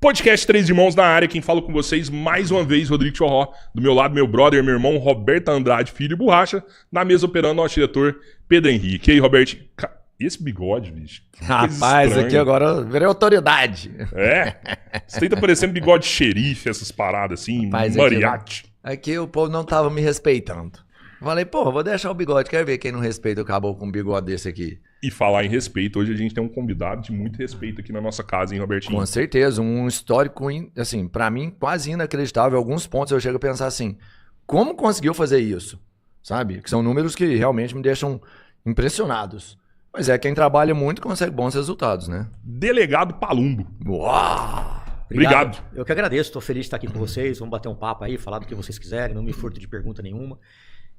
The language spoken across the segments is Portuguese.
Podcast Três Irmãos na área, quem fala com vocês mais uma vez, Rodrigo Chorró. Do meu lado, meu brother, meu irmão, Roberto Andrade, filho e borracha. Na mesa operando, nosso diretor, Pedro Henrique. E aí, Roberto? Esse bigode, bicho. Rapaz, aqui agora eu virei autoridade. É? Você tenta parecendo bigode xerife, essas paradas assim, mariachi. Aqui o povo não tava me respeitando. Falei, pô, vou deixar o bigode, quero ver quem não respeita o caboclo com um bigode desse aqui. E falar em respeito, hoje a gente tem um convidado de muito respeito aqui na nossa casa, hein, Robertinho? Com certeza, um histórico, assim, pra mim, quase inacreditável. Alguns pontos eu chego a pensar assim, como conseguiu fazer isso? Sabe? Que são números que realmente me deixam impressionados. Mas é, quem trabalha muito consegue bons resultados, né? Delegado Palumbo. Uau! Obrigado. Eu que agradeço, tô feliz de estar aqui com vocês. Vamos bater um papo aí, falar do que vocês quiserem, não me furto de pergunta nenhuma.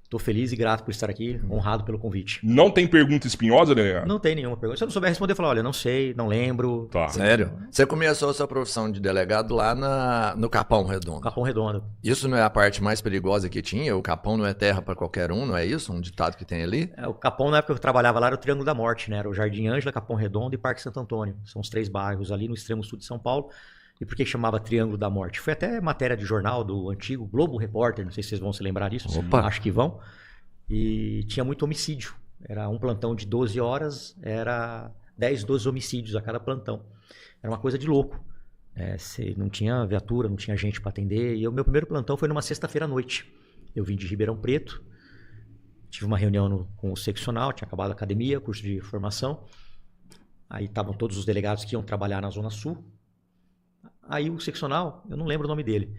Tô feliz e grato por estar aqui, honrado pelo convite. Não tem pergunta espinhosa, delegado? Não tem nenhuma pergunta. Se eu não souber responder, eu falo, olha, não sei, não lembro. Tá. Sério? Você começou a sua profissão de delegado lá no Capão Redondo. Capão Redondo. Isso não é a parte mais perigosa que tinha? O Capão não é terra para qualquer um, não é isso? Um ditado que tem ali? O Capão, na época que eu trabalhava lá, era o Triângulo da Morte, né? Era o Jardim Ângela, Capão Redondo e Parque Santo Antônio. São os 3 bairros ali no extremo sul de São Paulo. E por que chamava Triângulo da Morte? Foi até matéria de jornal do antigo Globo Repórter, não sei se vocês vão se lembrar disso. Opa. Acho que vão. E tinha muito homicídio. Era um plantão de 12 horas, era 10, 12 homicídios a cada plantão. Era uma coisa de louco. Não tinha viatura, não tinha gente para atender. E o meu primeiro plantão foi numa sexta-feira à noite. Eu vim de Ribeirão Preto, tive uma reunião com o seccional, tinha acabado a academia, curso de formação. Aí estavam todos os delegados que iam trabalhar na Zona Sul. Aí o seccional, eu não lembro o nome dele.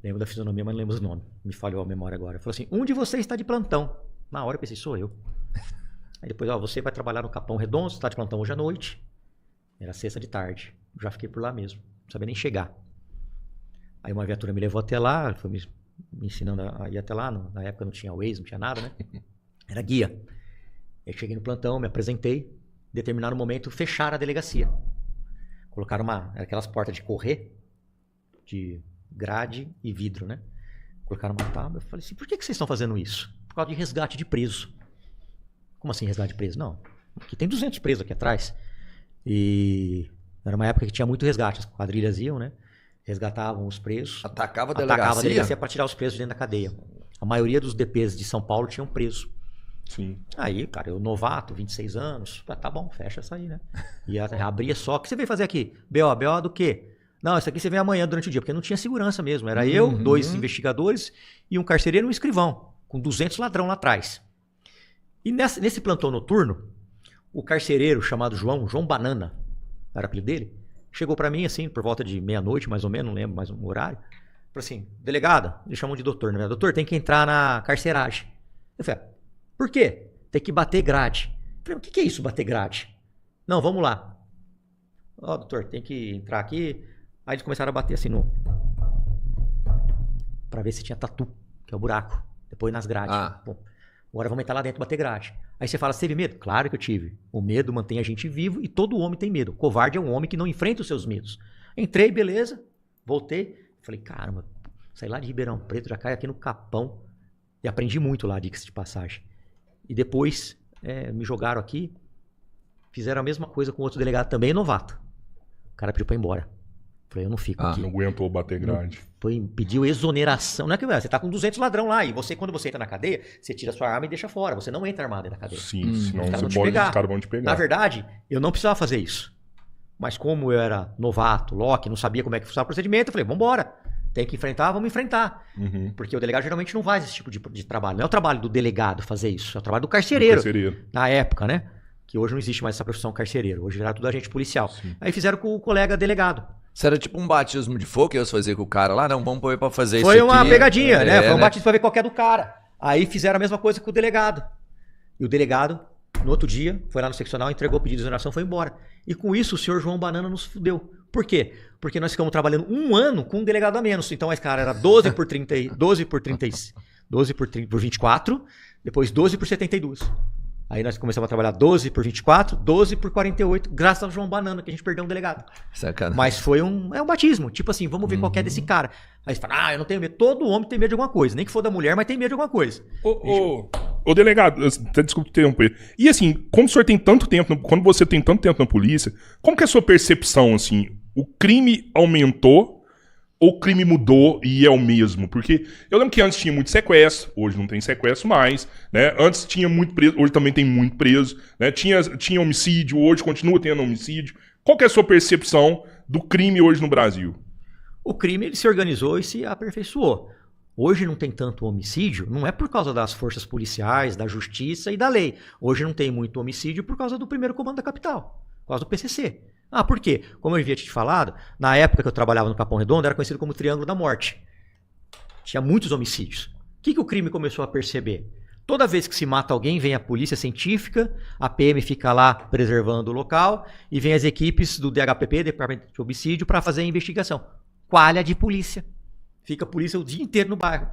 Lembro da fisionomia, mas não lembro os nomes. Me falhou a memória agora. Falou assim, um de vocês está de plantão. Na hora eu pensei, sou eu. Aí depois, você vai trabalhar no Capão Redondo, você está de plantão hoje à noite. Era sexta de tarde. Eu já fiquei por lá mesmo. Não sabia nem chegar. Aí uma viatura me levou até lá, foi me ensinando a ir até lá. Na época não tinha Waze, não tinha nada, né? Era guia. Aí cheguei no plantão, me apresentei. Em determinado momento, fecharam a delegacia. Colocaram aquelas portas de correr, de grade e vidro, né? Colocaram uma tábua. Eu falei assim, por que vocês estão fazendo isso? Por causa de resgate de preso. Como assim resgate de preso? Não. Aqui tem 200 presos aqui atrás. E era uma época que tinha muito resgate. As quadrilhas iam, né? Resgatavam os presos. Atacava a delegacia para tirar os presos dentro da cadeia. A maioria dos DPs de São Paulo tinham preso. Sim. Aí, cara, eu novato, 26 anos. Tá bom, fecha essa aí, né? E abria só. O que você veio fazer aqui? BO do quê? Não, isso aqui você vem amanhã durante o dia, porque não tinha segurança mesmo. Era eu, 2 investigadores e um carcereiro e um escrivão, com 200 ladrão lá atrás. E nesse plantão noturno, o carcereiro chamado João Banana, era o apelido dele, chegou pra mim assim, por volta de meia-noite, mais ou menos, não lembro mais o horário. Falou assim, delegado, eles chamam de doutor, né? Doutor, tem que entrar na carceragem. Eu falei, por quê? Tem que bater grade. Eu falei, o que é isso, bater grade? Não, vamos lá. Doutor, tem que entrar aqui. Aí eles começaram a bater assim pra ver se tinha tatu, que é o buraco. Depois nas grades. Bom, agora vamos entrar lá dentro e bater grade. Aí você fala, você teve medo? Claro que eu tive. O medo mantém a gente vivo e todo homem tem medo. O covarde é um homem que não enfrenta os seus medos. Entrei, beleza. Voltei. Falei, caramba, saí lá de Ribeirão Preto, já caí aqui no Capão. E aprendi muito lá, diga-se de passagem. E depois me jogaram aqui. Fizeram a mesma coisa com outro delegado também, novato. O cara pediu pra ir embora. Falei, eu não fico aqui. Não aguentou bater grade. Pediu exoneração. Não é que você tá com 200 ladrão lá. E você, quando você entra na cadeia, você tira sua arma e deixa fora. Você não entra armado na cadeia. Sim, senão os caras vão te pegar. Na verdade, eu não precisava fazer isso. Mas como eu era novato, Loki, não sabia como é que funcionava o procedimento, eu falei, vambora. Tem que enfrentar, vamos enfrentar. Porque o delegado geralmente não faz esse tipo de trabalho. Não é o trabalho do delegado fazer isso. É o trabalho do carcereiro. Na época, né? Que hoje não existe mais essa profissão carcereiro. Hoje era tudo agente policial. Sim. Aí fizeram com o colega delegado. Isso era tipo um batismo de fogo que eles faziam com o cara lá? Não, vamos pôr pra fazer isso aqui. Foi uma aqui. pegadinha, né? Foi um batismo pra ver qual que é do cara. Aí fizeram a mesma coisa com o delegado. E o delegado, no outro dia, foi lá no seccional, entregou o pedido de exoneração e foi embora. E com isso, o senhor João Banana nos fudeu. Por quê? Porque nós ficamos trabalhando 1 ano com um delegado a menos. Então, esse cara era 12 por 24, depois 12 por 72. Aí nós começamos a trabalhar 12 por 24, 12 por 48, graças ao João Banana, que a gente perdeu um delegado. Sacanagem. Mas foi um batismo. Tipo assim, vamos ver qual que é desse cara. Aí você fala, eu não tenho medo. Todo homem tem medo de alguma coisa. Nem que for da mulher, mas tem medo de alguma coisa. Ô delegado, até desculpa interromper. E assim, como o senhor tem tanto tempo, quando você tem tanto tempo na polícia, como que é a sua percepção, assim, o crime aumentou ou o crime mudou e é o mesmo? Porque eu lembro que antes tinha muito sequestro, hoje não tem sequestro mais, né? Antes tinha muito preso, hoje também tem muito preso, né? Tinha homicídio, hoje continua tendo homicídio. Qual que é a sua percepção do crime hoje no Brasil? O crime ele se organizou e se aperfeiçoou. Hoje não tem tanto homicídio, não é por causa das forças policiais, da justiça e da lei. Hoje não tem muito homicídio por causa do primeiro comando da capital, por causa do PCC. Ah, por quê? Como eu havia te falado, na época que eu trabalhava no Capão Redondo, era conhecido como Triângulo da Morte. Tinha muitos homicídios. O que o crime começou a perceber? Toda vez que se mata alguém, vem a polícia científica, a PM fica lá preservando o local, e vem as equipes do DHPP, Departamento de Homicídio, para fazer a investigação. Coalha de polícia. Fica a polícia o dia inteiro no bairro.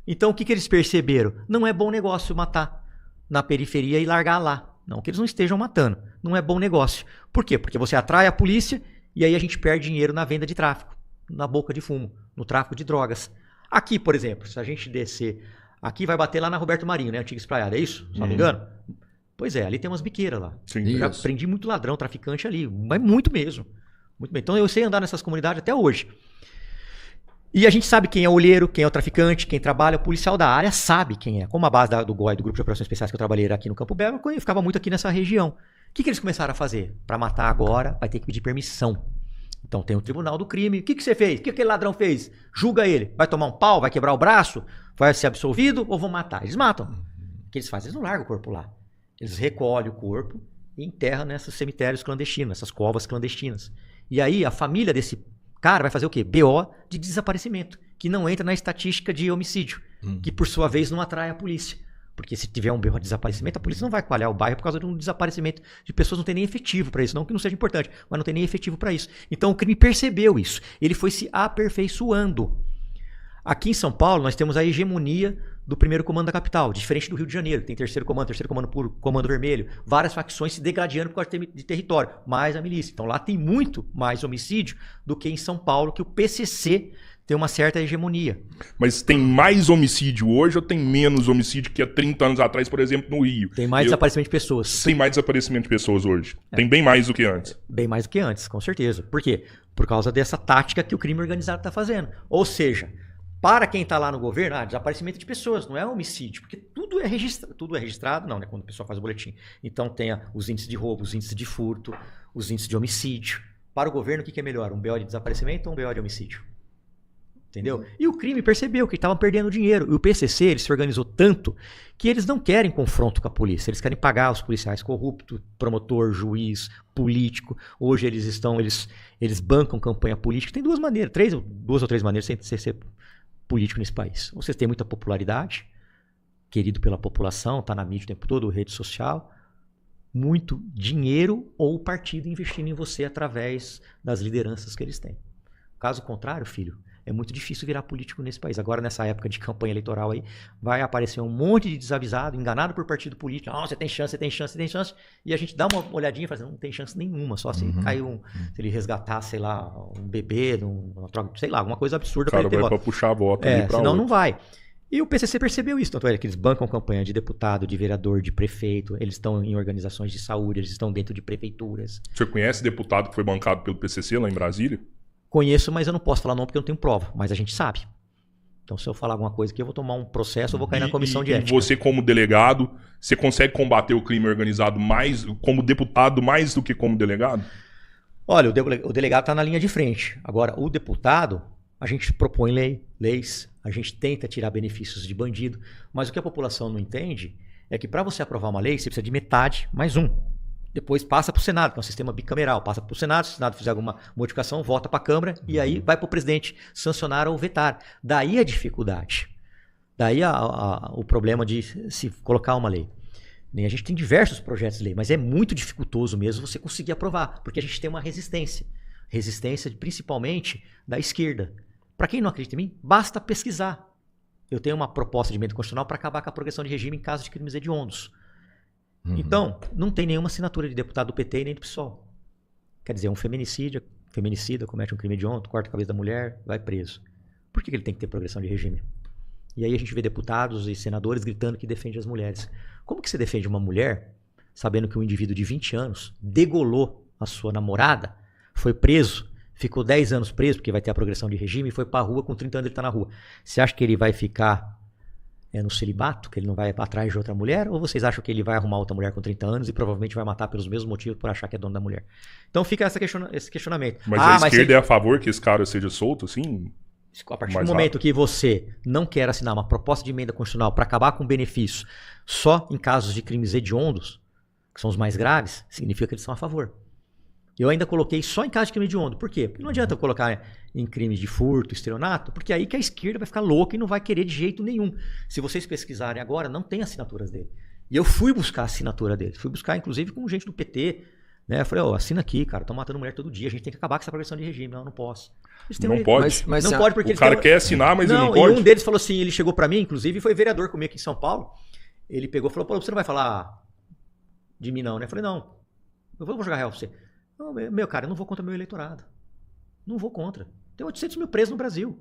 Então, o que eles perceberam? Não é bom negócio matar na periferia e largar lá. Não que eles não estejam matando. Não é bom negócio. Por quê? Porque você atrai a polícia e aí a gente perde dinheiro na venda de tráfico, na boca de fumo, no tráfico de drogas. Aqui, por exemplo, se a gente descer... Aqui vai bater lá na Roberto Marinho, né? Antiga Espraiada, é isso? Se não me engano? Pois é, ali tem umas biqueiras lá. Sim, eu já prendi muito ladrão, traficante ali. Mas muito mesmo. Muito bem. Então eu sei andar nessas comunidades até hoje. E a gente sabe quem é o olheiro, quem é o traficante, quem trabalha, o policial da área sabe quem é. Como a base do GOI, do Grupo de Operações Especiais que eu trabalhei aqui no Campo Belo, eu ficava muito aqui nessa região. O que eles começaram a fazer? Para matar agora, vai ter que pedir permissão. Então tem o Tribunal do Crime. O que você fez? O que aquele ladrão fez? Julga ele. Vai tomar um pau? Vai quebrar o braço? Vai ser absolvido ou vão matar? Eles matam. O que eles fazem? Eles não largam o corpo lá. Eles recolhem o corpo e enterram nesses cemitérios clandestinos, nessas covas clandestinas. E aí a família desse cara vai fazer o quê? BO de desaparecimento, que não entra na estatística de homicídio, que por sua vez não atrai a polícia. Porque se tiver um BO de desaparecimento, a polícia não vai coalhar o bairro por causa de um desaparecimento de pessoas, não tem nem efetivo para isso. Não que não seja importante, mas não tem nem efetivo para isso. Então o crime percebeu isso. Ele foi se aperfeiçoando. Aqui em São Paulo, nós temos a hegemonia do primeiro comando da capital, diferente do Rio de Janeiro, que tem terceiro comando puro, comando vermelho, várias facções se degradando por causa de território, mais a milícia. Então lá tem muito mais homicídio do que em São Paulo, que o PCC tem uma certa hegemonia. Mas tem mais homicídio hoje ou tem menos homicídio que há 30 anos atrás, por exemplo, no Rio? Tem mais desaparecimento de pessoas. Tem mais desaparecimento de pessoas hoje. Tem bem mais do que antes. Bem mais do que antes, com certeza. Por quê? Por causa dessa tática que o crime organizado está fazendo. Ou seja, para quem está lá no governo, desaparecimento de pessoas, não é homicídio, porque tudo é registrado, não, né, quando o pessoal faz o boletim. Então tem os índices de roubo, os índices de furto, os índices de homicídio. Para o governo, o que é melhor? Um BO de desaparecimento ou um BO de homicídio? Entendeu? E o crime percebeu que estavam perdendo dinheiro. E o PCC ele se organizou tanto que eles não querem confronto com a polícia. Eles querem pagar os policiais corruptos, promotor, juiz, político. Hoje eles bancam campanha política. Tem duas ou três maneiras de ser político nesse país. Ou você tem muita popularidade, querido pela população, está na mídia o tempo todo, rede social, muito dinheiro ou o partido investindo em você através das lideranças que eles têm. Caso contrário, filho, é muito difícil virar político nesse país. Agora, nessa época de campanha eleitoral aí, vai aparecer um monte de desavisado, enganado por partido político. Você tem chance, você tem chance, você tem chance. E a gente dá uma olhadinha e fala assim, não tem chance nenhuma. Só se cair se ele resgatar, sei lá, um bebê, uma troca, sei lá, alguma coisa absurda para ele ter voto. Para puxar a voto. Senão não vai. E o PCC percebeu isso. Tanto é que eles bancam campanha de deputado, de vereador, de prefeito. Eles estão em organizações de saúde, eles estão dentro de prefeituras. Você conhece deputado que foi bancado pelo PCC lá em Brasília? Conheço, mas eu não posso falar não porque eu não tenho prova. Mas a gente sabe. Então, se eu falar alguma coisa aqui, eu vou tomar um processo, eu vou cair na comissão de ética. E você, como delegado, você consegue combater o crime organizado mais como deputado mais do que como delegado? Olha, o delegado está na linha de frente. Agora, o deputado, a gente propõe leis, a gente tenta tirar benefícios de bandido, mas o que a população não entende é que para você aprovar uma lei, você precisa de metade mais um. Depois passa para o Senado, que é um sistema bicameral. Passa para o Senado, se o Senado fizer alguma modificação, volta para a Câmara e aí vai para o presidente sancionar ou vetar. Daí a dificuldade. Daí o problema de se colocar uma lei. A gente tem diversos projetos de lei, mas é muito dificultoso mesmo você conseguir aprovar, porque a gente tem uma resistência. Resistência principalmente da esquerda. Para quem não acredita em mim, basta pesquisar. Eu tenho uma proposta de emenda constitucional para acabar com a progressão de regime em caso de crimes hediondos. Então, não tem nenhuma assinatura de deputado do PT e nem do PSOL. Quer dizer, um feminicida comete um crime hediondo, corta a cabeça da mulher, vai preso. Por que ele tem que ter progressão de regime? E aí a gente vê deputados e senadores gritando que defende as mulheres. Como que você defende uma mulher sabendo que um indivíduo de 20 anos degolou a sua namorada, foi preso, ficou 10 anos preso, porque vai ter a progressão de regime, e foi pra rua, com 30 anos ele tá na rua. Você acha que ele vai ficar no celibato, que ele não vai atrás de outra mulher? Ou vocês acham que ele vai arrumar outra mulher com 30 anos e provavelmente vai matar pelos mesmos motivos por achar que é dono da mulher? Então fica esse questionamento. Mas a esquerda é a favor que esse cara seja solto, assim? A partir do momento que você não quer assinar uma proposta de emenda constitucional para acabar com benefício só em casos de crimes hediondos, que são os mais graves, significa que eles são a favor. Eu ainda coloquei só em caso de crime hediondo. Por quê? Porque não adianta eu colocar em crimes de furto, estelionato, porque aí que a esquerda vai ficar louca e não vai querer de jeito nenhum. Se vocês pesquisarem agora, não tem assinaturas dele. E eu fui buscar a assinatura dele. Fui buscar, inclusive, com gente do PT. Né? Eu falei, assina aqui, cara. Estão matando mulher todo dia. A gente tem que acabar com essa progressão de regime. Não posso. Não pode? Mas não pode porque o cara quer assinar, mas ele não pode? E um deles falou assim, ele chegou pra mim, inclusive, foi vereador comigo aqui em São Paulo. Ele pegou e falou, pô, você não vai falar de mim não, né? Eu falei, não. Eu vou jogar real pra você. Não, meu cara, eu não vou contra o meu eleitorado. Não vou contra. Tem 800 mil presos no Brasil.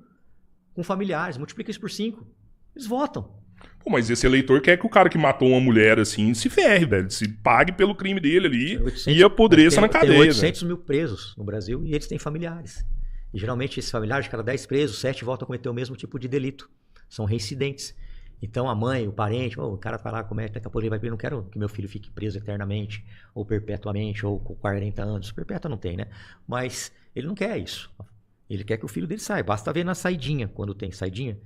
Com familiares. Multiplica isso por 5. Eles votam. Pô, mas esse eleitor quer que o cara que matou uma mulher assim se ferre, velho. Se pague pelo crime dele ali e apodreça na cadeia. Tem 800 mil presos no Brasil e eles têm familiares. E geralmente esses familiares, de cada 10 presos, 7 voltam a cometer o mesmo tipo de delito. São reincidentes. Então a mãe, o parente, o cara vai lá, comete, daqui a pouco ele vai pedir, não quero que meu filho fique preso eternamente, ou perpetuamente, ou com 40 anos. Perpétua não tem, né? Mas ele não quer isso. Ele quer que o filho dele saia. Basta ver na saidinha, quando tem saidinha,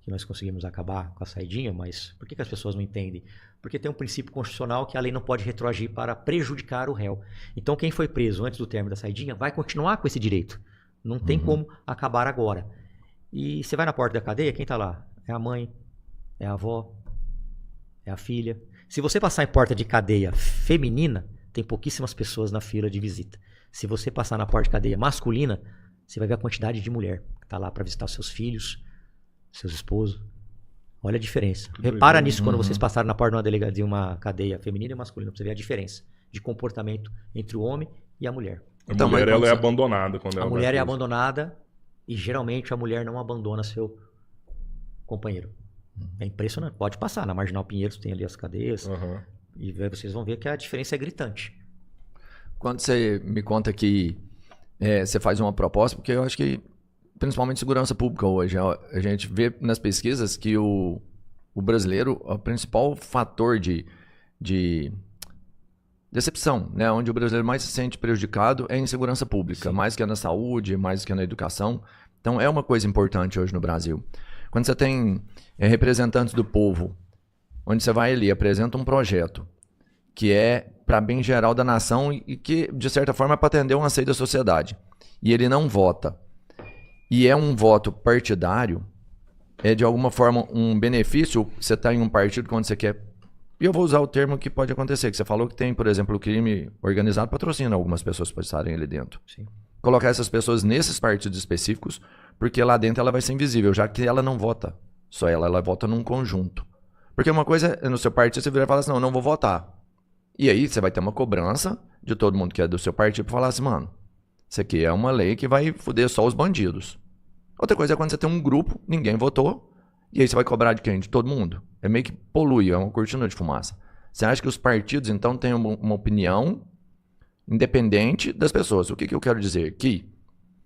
que nós conseguimos acabar com a saidinha, mas por que as pessoas não entendem? Porque tem um princípio constitucional que a lei não pode retroagir para prejudicar o réu. Então quem foi preso antes do término da saidinha vai continuar com esse direito. Não tem como acabar agora. E você vai na porta da cadeia, quem tá lá? É a mãe, é a avó, é a filha. Se você passar em porta de cadeia feminina, tem pouquíssimas pessoas na fila de visita. Se você passar na porta de cadeia masculina, você vai ver a quantidade de mulher que está lá para visitar seus filhos, seus esposos. Olha a diferença. Repara nisso quando vocês passarem na porta de uma cadeia feminina e masculina, para você ver a diferença de comportamento entre o homem e a mulher. A mulher ela é abandonada. Quando ela a mulher é abandonada e geralmente a mulher não abandona seu companheiro. É impressionante. Pode passar. Na Marginal Pinheiros tem ali as cadeias. E vocês vão ver que a diferença é gritante. Quando você me conta que você faz uma proposta, porque eu acho que, principalmente segurança pública hoje, a gente vê nas pesquisas que o brasileiro, o principal fator de decepção, né? Onde o brasileiro mais se sente prejudicado é em segurança pública, mais que na saúde, mais que na educação. Então é uma coisa importante hoje no Brasil. Quando você tem representantes do povo, onde você vai ali, apresenta um projeto que é para bem geral da nação e que, de certa forma, é para atender um anseio da sociedade, e ele não vota, e é um voto partidário, é de alguma forma um benefício, você está em um partido quando você quer, e eu vou usar o termo que pode acontecer, que você falou que tem, por exemplo, o crime organizado patrocina algumas pessoas para estarem ali dentro. Sim. Colocar essas pessoas nesses partidos específicos, porque lá dentro ela vai ser invisível, já que ela não vota só ela vota num conjunto. Porque uma coisa é no seu partido você virar e falar assim, não, eu não vou votar. E aí você vai ter uma cobrança de todo mundo que é do seu partido para falar assim, mano, isso aqui é uma lei que vai foder só os bandidos. Outra coisa é quando você tem um grupo, ninguém votou, e aí você vai cobrar de quem? De todo mundo. É meio que polui, é uma cortina de fumaça. Você acha que os partidos, então, têm uma opinião independente das pessoas? O que eu quero dizer? Que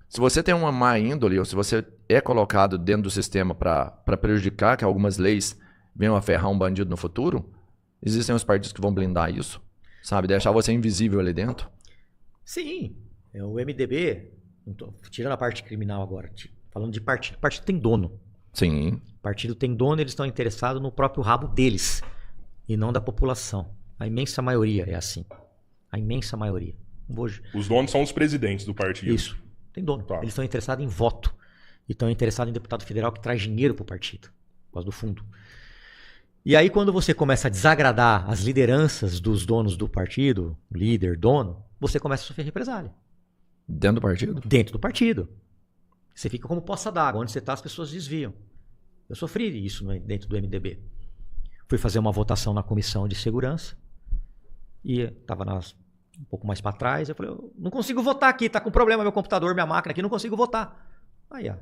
se você tem uma má índole, ou se você é colocado dentro do sistema para prejudicar, que algumas leis venham a ferrar um bandido no futuro, existem os partidos que vão blindar isso, sabe? Deixar você invisível ali dentro. Sim. O MDB, tirando a parte criminal agora, falando de partido. O partido tem dono. Sim. O partido tem dono, eles estão interessados no próprio rabo deles e não da população. A imensa maioria é assim. A imensa maioria. Hoje. Os donos são os presidentes do partido. Isso. Tem dono. Tá. Eles estão interessados em voto. E estão interessados em deputado federal que traz dinheiro para o partido. Por causa do fundo. E aí, quando você começa a desagradar as lideranças dos donos do partido, líder, dono, você começa a sofrer represália. Dentro do partido? Dentro do partido. Você fica como poça d'água. Onde você está, as pessoas desviam. Eu sofri isso dentro do MDB. Fui fazer uma votação na comissão de segurança. E estava um pouco mais para trás. Eu falei, eu não consigo votar aqui. Está com problema meu computador, minha máquina aqui. Não consigo votar. Aí, a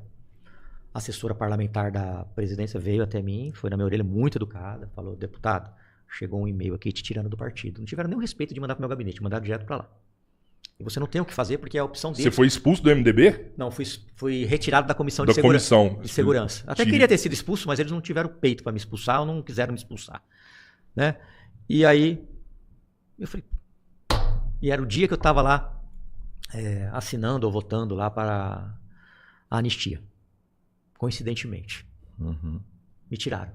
assessora parlamentar da presidência veio até mim. Foi na minha orelha, muito educada. Falou, deputado, chegou um e-mail aqui te tirando do partido. Não tiveram nem o respeito de mandar para o meu gabinete. Mandaram direto para lá. E você não tem o que fazer porque é a opção deles. Você foi expulso do MDB? Não, fui retirado da comissão Da de comissão. segurança. Até Sim. queria ter sido expulso, mas eles não tiveram peito para me expulsar ou não quiseram me expulsar. Né? E aí, eu falei... E era o dia que eu estava lá assinando ou votando lá para a anistia. Coincidentemente. Me tiraram.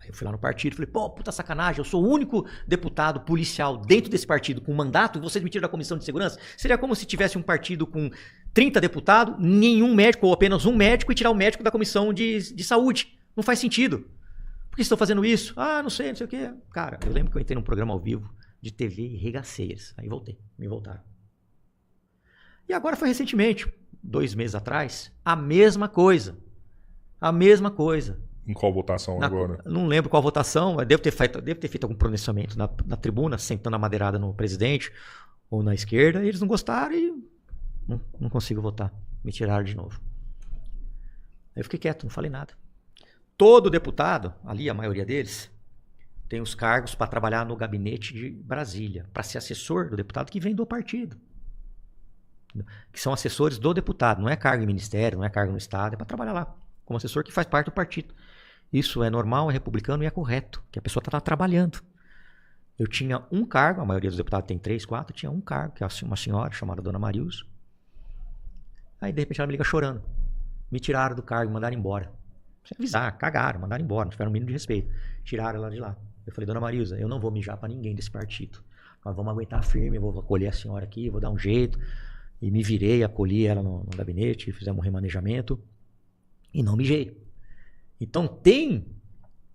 Aí eu fui lá no partido e falei, pô, puta sacanagem, eu sou o único deputado policial dentro desse partido com mandato e vocês me tiram da comissão de segurança? Seria como se tivesse um partido com 30 deputados, nenhum médico ou apenas um médico e tirar o médico da comissão de saúde. Não faz sentido. Por que estão fazendo isso? Ah, não sei o quê. Cara, eu lembro que eu entrei num programa ao vivo de TV e regacei eles. Aí me voltaram. E agora foi recentemente, 2 meses atrás, a mesma coisa. A mesma coisa. Em qual votação agora? Não lembro qual votação, mas devo ter feito algum pronunciamento na tribuna, sentando a madeirada no presidente ou na esquerda, e eles não gostaram e não consigo votar. Me tiraram de novo. Aí eu fiquei quieto, não falei nada. Todo deputado, ali a maioria deles, tem os cargos para trabalhar no gabinete de Brasília, para ser assessor do deputado que vem do partido. Que são assessores do deputado, não é cargo em ministério, não é cargo no Estado, é para trabalhar lá, como assessor que faz parte do partido. Isso é normal, é republicano e é correto, que a pessoa está lá trabalhando. Eu tinha um cargo, a maioria dos deputados tem 3, 4, tinha um cargo, que é uma senhora chamada Dona Marilson. Aí de repente ela me liga chorando. Me tiraram do cargo, me mandaram embora. Sem avisar, cagaram, mandaram embora, não tiveram o mínimo de respeito. Tiraram ela de lá. Eu falei, Dona Marilza, eu não vou mijar pra ninguém desse partido. Nós vamos aguentar firme, eu vou acolher a senhora aqui, vou dar um jeito. E me virei, acolhi ela no gabinete, fizemos um remanejamento e não mijei. Então tem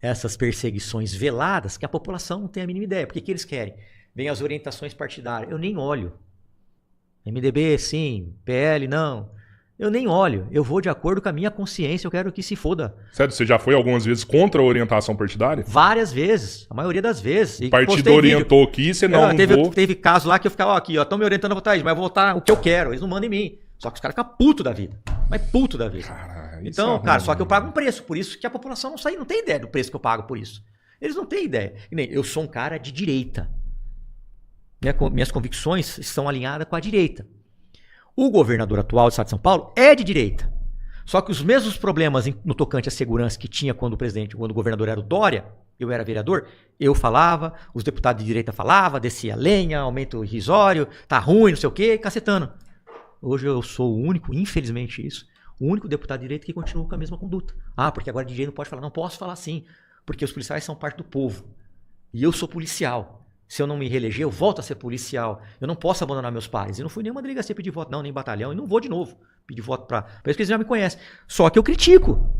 essas perseguições veladas que a população não tem a mínima ideia. Porque que eles querem? Vem as orientações partidárias. Eu nem olho. MDB, sim. PL, não. Eu nem olho, eu vou de acordo com a minha consciência, eu quero que se foda. Sério, você já foi algumas vezes contra a orientação partidária? Várias vezes, a maioria das vezes. O partido orientou aqui, você não teve caso lá que eu ficava, aqui, ó, estão me orientando a votar isso, mas eu vou votar o que eu quero, eles não mandam em mim. Só que os caras ficam putos da vida, mas puto da vida. Caralho, então, cara, só que eu pago um preço, por isso que a população não tem ideia do preço que eu pago por isso. Eles não têm ideia. Eu sou um cara de direita. Minhas convicções estão alinhadas com a direita. O governador atual do estado de São Paulo é de direita. Só que os mesmos problemas no tocante à segurança que tinha quando o governador era o Dória, eu era vereador, eu falava, os deputados de direita falavam, descia lenha, aumento irrisório, tá ruim, não sei o quê, cacetando. Hoje eu sou o único, infelizmente isso, o único deputado de direita que continua com a mesma conduta. Ah, porque agora de direita não pode falar. Não posso falar sim, porque os policiais são parte do povo. E eu sou policial. Se eu não me reeleger, eu volto a ser policial. Eu não posso abandonar meus pares. Eu não fui nenhuma delegacia pedir voto, não, nem batalhão. E não vou de novo pedir voto para isso que eles já me conhecem. Só que eu critico.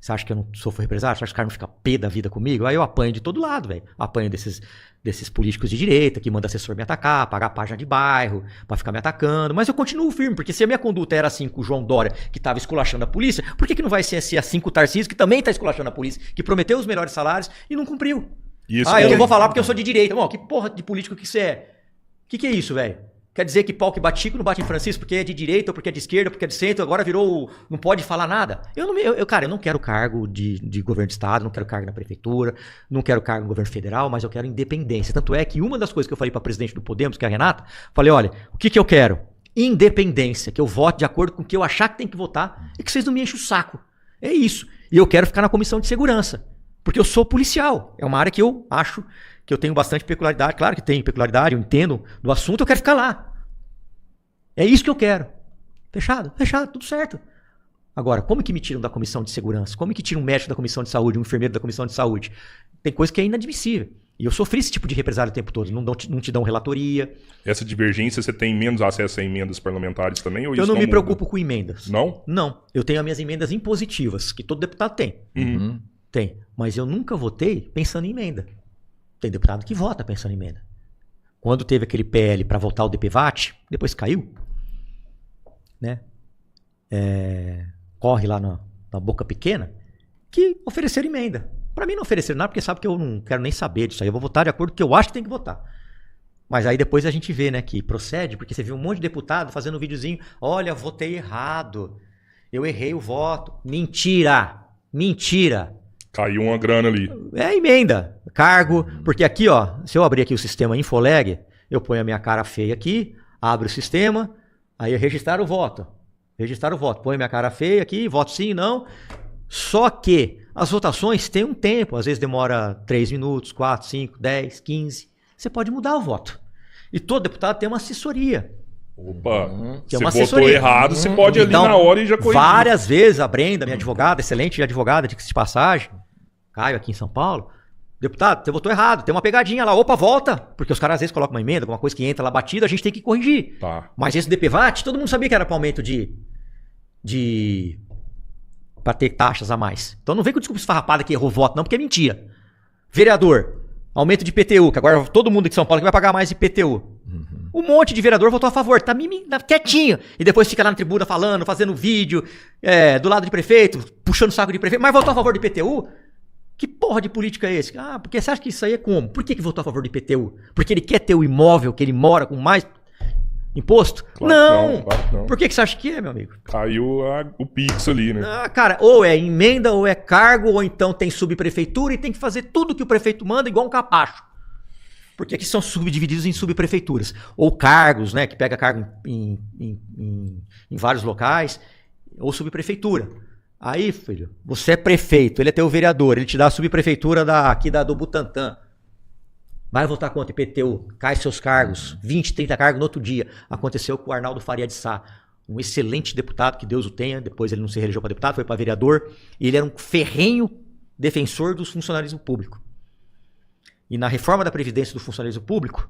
Você acha que eu não sofro represário? Você acha que os caras não ficam pé da vida comigo? Aí eu apanho de todo lado, velho. Apanho desses políticos de direita que mandam assessor me atacar, pagar a página de bairro, para ficar me atacando. Mas eu continuo firme, porque se a minha conduta era assim com o João Dória, que estava esculachando a polícia, por que não vai ser assim com o Tarcísio, que também está esculachando a polícia, que prometeu os melhores salários e não cumpriu? Eu não vou falar porque eu sou de direita. Bom, que porra de político que você é? Que é isso, velho? Quer dizer que pau que bate Chico não bate em Francisco porque é de direita, ou porque é de esquerda, ou porque é de centro, agora virou... Não pode falar nada? Cara, eu não quero cargo de governo de estado, não quero cargo na prefeitura, não quero cargo no governo federal, mas eu quero independência. Tanto é que uma das coisas que eu falei para a presidente do Podemos, que é a Renata, falei, olha, o que eu quero? Independência, que eu vote de acordo com o que eu achar que tem que votar e que vocês não me enchem o saco. É isso. E eu quero ficar na comissão de segurança. Porque eu sou policial. É uma área que eu acho que eu tenho bastante peculiaridade. Claro que tem peculiaridade, eu entendo do assunto, eu quero ficar lá. É isso que eu quero. Fechado? Fechado, tudo certo. Agora, como que me tiram da comissão de segurança? Como que tiram um médico da comissão de saúde, um enfermeiro da comissão de saúde? Tem coisa que é inadmissível. E eu sofri esse tipo de represália o tempo todo. Não te dão relatoria. Essa divergência, você tem menos acesso a emendas parlamentares também? Ou eu isso não me preocupo com emendas. Não? Não. Eu tenho as minhas emendas impositivas, que todo deputado tem. Uhum. Tem. Mas eu nunca votei pensando em emenda. Tem deputado que vota pensando em emenda. Quando teve aquele PL para voltar o DPVAT, depois caiu, né? Corre lá na boca pequena, que ofereceram emenda. Para mim não ofereceram nada, porque sabe que eu não quero nem saber disso aí. Eu vou votar de acordo com o que eu acho que tem que votar. Mas aí depois a gente vê, né, que procede, porque você vê um monte de deputado fazendo um videozinho, olha, votei errado, eu errei o voto. Mentira! Mentira! Caiu uma grana ali. É emenda, cargo, porque aqui, ó, se eu abrir aqui o sistema Infoleg, eu ponho a minha cara feia aqui, Abre o sistema, aí registrar o voto. Registrar o voto. Põe minha cara feia aqui, voto sim, não. Só que as votações têm um tempo. Às vezes demora 3 minutos, 4, 5, 10, 15. Você pode mudar o voto. E todo deputado tem uma assessoria. Opa, Que é você uma votou assessoria. errado, você pode ali Então, na hora e já corrigir. várias vezes a Brenda, minha advogada, excelente advogada, de passagem, Caio aqui em São Paulo, deputado, você votou errado, tem uma pegadinha lá, opa, volta, porque os caras às vezes colocam uma emenda, alguma coisa que entra lá batida, a gente tem que corrigir. Tá. Mas esse DPVAT, todo mundo sabia que era para aumento para ter taxas a mais. Então não vem com desculpa esfarrapada que errou voto, não, porque é mentira. Vereador, aumento de IPTU, que agora todo mundo aqui em São Paulo que vai pagar mais IPTU. Um monte de vereador votou a favor, tá quietinho. E depois fica lá na tribuna falando, fazendo vídeo, do lado de prefeito, puxando o saco de prefeito, mas votou a favor do IPTU? Que porra de política é esse? Ah, porque você acha que isso aí é como? Por que votou a favor do IPTU? Porque ele quer ter o imóvel que ele mora com mais imposto? Claro não! claro que não. Por que você acha que é, meu amigo? Caiu o Pix ali, né? Ah, cara, ou é emenda, ou é cargo, ou então tem subprefeitura e tem que fazer tudo que o prefeito manda igual um capacho. Porque aqui são subdivididos em subprefeituras. Ou cargos, né? Que pega cargo em vários locais. Ou subprefeitura. Aí, filho, você é prefeito, ele é teu vereador, ele te dá a subprefeitura do Butantã. Vai votar contra IPTU, cai seus cargos, 20, 30 cargos no outro dia. Aconteceu com o Arnaldo Faria de Sá, um excelente deputado, que Deus o tenha, depois ele não se reelegeu para deputado, foi para vereador, e ele era um ferrenho defensor do funcionalismo público. E na reforma da Previdência do funcionalismo público,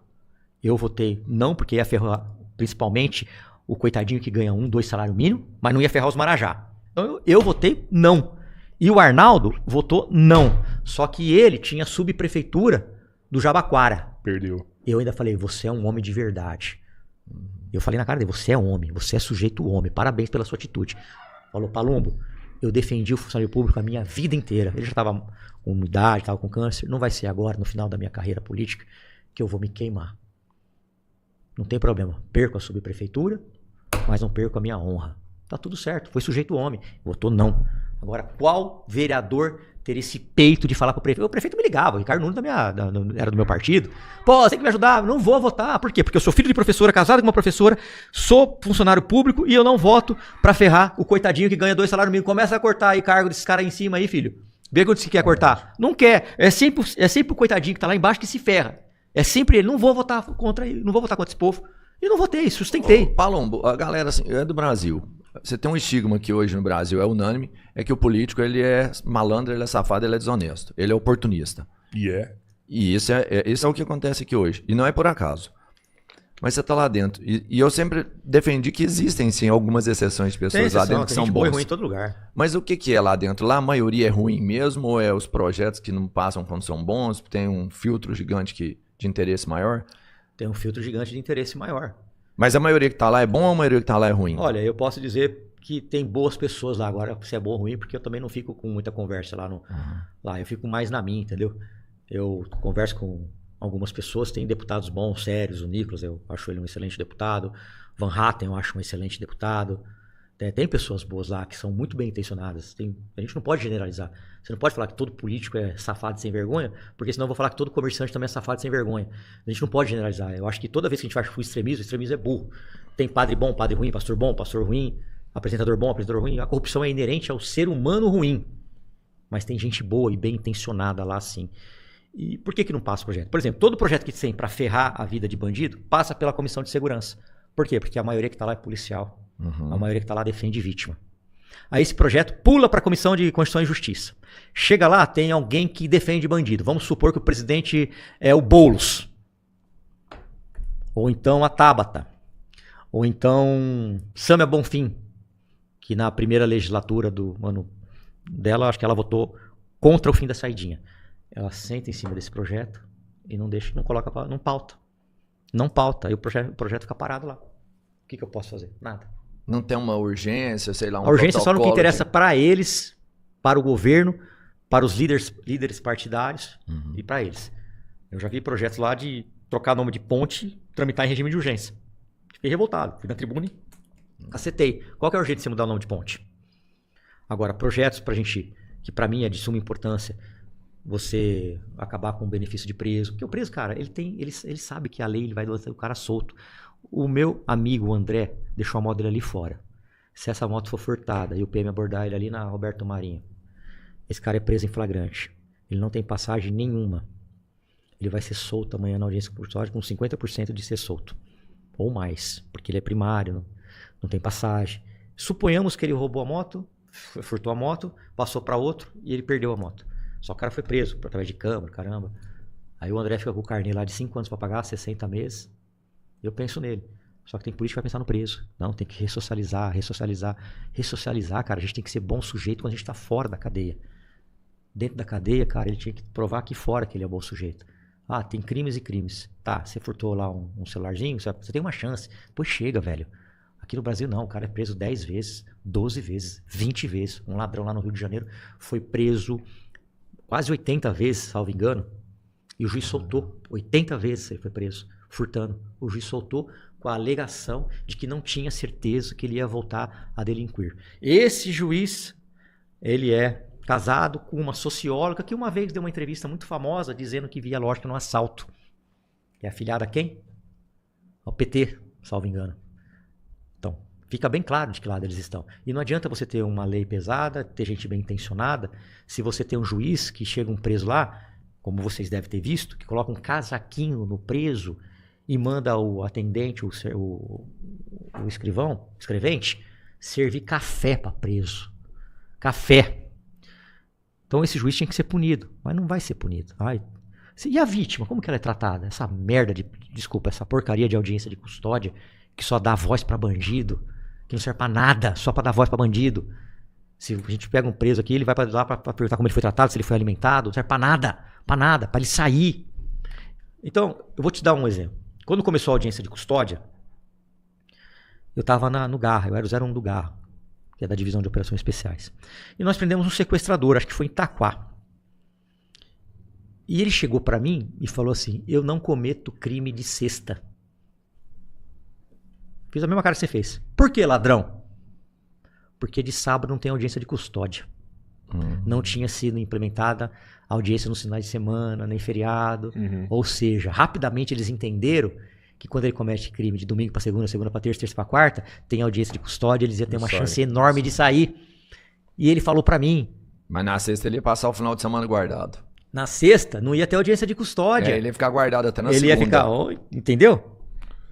eu votei não, porque ia ferrar principalmente o coitadinho que ganha 1, 2 salário mínimo, mas não ia ferrar os Marajá. Então eu votei não. E o Arnaldo votou não. Só que ele tinha subprefeitura do Jabaquara. Perdeu. Eu ainda falei, você é um homem de verdade. Eu falei na cara dele, você é homem, você é sujeito homem, parabéns pela sua atitude. Falou, Palumbo, eu defendi o funcionário público a minha vida inteira. Ele já estava com idade, estava com câncer. Não vai ser agora, no final da minha carreira política, que eu vou me queimar. Não tem problema. Perco a subprefeitura, mas não perco a minha honra. Tá tudo certo. Foi sujeito homem. Votou não. Agora, qual vereador ter esse peito de falar com o prefeito? O prefeito me ligava. O Ricardo Nunes era do meu partido. Pô, você tem que me ajudar. Não vou votar. Por quê? Porque eu sou filho de professora, casado com uma professora, sou funcionário público e eu não voto pra ferrar o coitadinho que ganha 2 salários mínimos. Começa a cortar aí cargo desses caras aí em cima aí, filho. Vê quando você quer cortar. Não quer. É sempre o coitadinho que tá lá embaixo que se ferra. É sempre ele. Não vou votar contra ele. Não vou votar contra esse povo. E não votei. Sustentei. Palombo, a galera assim, é do Brasil. Você tem um estigma que hoje no Brasil é unânime, é que o político ele é malandro, ele é safado, ele é desonesto. Ele é oportunista. E isso é o que acontece aqui hoje. E não é por acaso. Mas você está lá dentro. E eu sempre defendi que existem, sim, algumas exceções de pessoas lá dentro que são bons. Ruim em todo lugar. Mas o que é lá dentro? Lá a maioria é ruim mesmo? Ou é os projetos que não passam quando são bons? Tem um filtro gigante de interesse maior? Tem um filtro gigante de interesse maior. Mas a maioria que está lá é bom ou a maioria que está lá é ruim? Olha, eu posso dizer que tem boas pessoas lá. Agora, se é bom ou ruim, porque eu também não fico com muita conversa lá. Lá eu fico mais na minha, entendeu? Eu converso com algumas pessoas, tem deputados bons, sérios. O Nicolas, eu acho ele um excelente deputado. Van Hatten, eu acho um excelente deputado. Tem pessoas boas lá que são muito bem intencionadas. A gente não pode generalizar. Você não pode falar que todo político é safado e sem vergonha, porque senão eu vou falar que todo comerciante também é safado e sem vergonha. A gente não pode generalizar. Eu acho que toda vez que a gente vai pro extremismo, o extremismo é burro. Tem padre bom, padre ruim, pastor bom, pastor ruim, apresentador bom, apresentador ruim. A corrupção é inerente ao ser humano ruim. Mas tem gente boa e bem intencionada lá sim. E por que não passa o projeto? Por exemplo, todo projeto que tem para ferrar a vida de bandido passa pela comissão de segurança. Por quê? Porque a maioria que está lá é policial. A maioria que está lá defende vítima. Aí esse projeto pula para a Comissão de Constituição e Justiça. Chega lá, tem alguém que defende bandido. Vamos supor que o presidente é o Boulos. Ou então a Tabata. Ou então Sâmia Bonfim, que na primeira legislatura do ano dela, acho que ela votou contra o fim da saidinha. Ela senta em cima desse projeto e não deixa, não coloca, não pauta. Não pauta. Aí o projeto fica parado lá. O que eu posso fazer? Nada. Não tem uma urgência, sei lá, um A urgência só no que interessa assim. para eles, para o governo, para os líderes partidários e para eles. Eu já vi projetos lá de trocar nome de ponte, tramitar em regime de urgência. Fiquei revoltado. Fui na tribuna e cacetei. Qual que é a urgência de você mudar o nome de ponte? Agora, projetos pra gente, que para mim é de suma importância, você acabar com o benefício de preso. Porque o preso, cara, ele sabe que a lei ele vai deixar o cara solto. O meu amigo, o André, deixou a moto dele ali fora. Se essa moto for furtada e o PM abordar ele ali na Roberto Marinho, esse cara é preso em flagrante. Ele não tem passagem nenhuma. Ele vai ser solto amanhã na audiência custódia com 50% de ser solto. Ou mais, porque ele é primário, não tem passagem. Suponhamos que ele roubou a moto, furtou a moto, passou para outro e ele perdeu a moto. Só que o cara foi preso através de câmera, caramba. Aí o André fica com o carnê lá de 5 anos para pagar, 60 meses. Eu penso nele. Só que tem político que vai pensar no preso. Não, tem que ressocializar. Ressocializar, cara, a gente tem que ser bom sujeito quando a gente tá fora da cadeia. Dentro da cadeia, cara, ele tinha que provar aqui fora que ele é bom sujeito. Ah, tem crimes e crimes. Tá, você furtou lá um celularzinho, você tem uma chance. Pois chega, velho. Aqui no Brasil não, o cara é preso 10 vezes, 12 vezes, 20 vezes. Um ladrão lá no Rio de Janeiro foi preso quase 80 vezes, salvo engano. E o juiz soltou. 80 vezes ele foi preso, furtando. O juiz soltou com a alegação de que não tinha certeza que ele ia voltar a delinquir. Esse juiz, ele é casado com uma socióloga que uma vez deu uma entrevista muito famosa dizendo que via lógica no assalto. É afiliada a quem? Ao PT, salvo engano. Então, fica bem claro de que lado eles estão. E não adianta você ter uma lei pesada, ter gente bem intencionada, se você tem um juiz que chega um preso lá, como vocês devem ter visto, que coloca um casaquinho no preso e manda o atendente, o escrevente, servir café para preso. Café. Então esse juiz tinha que ser punido, mas não vai ser punido. Ai. E a vítima, como que ela é tratada? Essa merda essa porcaria de audiência de custódia, que só dá voz para bandido, que não serve para nada, só para dar voz para bandido. Se a gente pega um preso aqui, ele vai lá para perguntar como ele foi tratado, se ele foi alimentado, não serve para nada, para ele sair. Então, eu vou te dar um exemplo. Quando começou a audiência de custódia, eu estava no Garra, eu era o 01 do Garra, que é da Divisão de Operações Especiais. E nós prendemos um sequestrador, acho que foi em Itaquá. E ele chegou para mim e falou assim, eu não cometo crime de sexta. Fiz a mesma cara que você fez. Por que, ladrão? Porque de sábado não tem audiência de custódia. Não tinha sido implementada audiência nos finais de semana, nem feriado. Ou seja, rapidamente eles entenderam que quando ele comete crime de domingo para segunda, segunda para terça, terça para quarta, tem audiência de custódia, eles iam ter uma chance enorme de sair. E ele falou para mim... Mas na sexta ele ia passar o final de semana guardado. Na sexta não ia ter audiência de custódia. Ele ia ficar guardado até na segunda. Ele ia ficar... entendeu?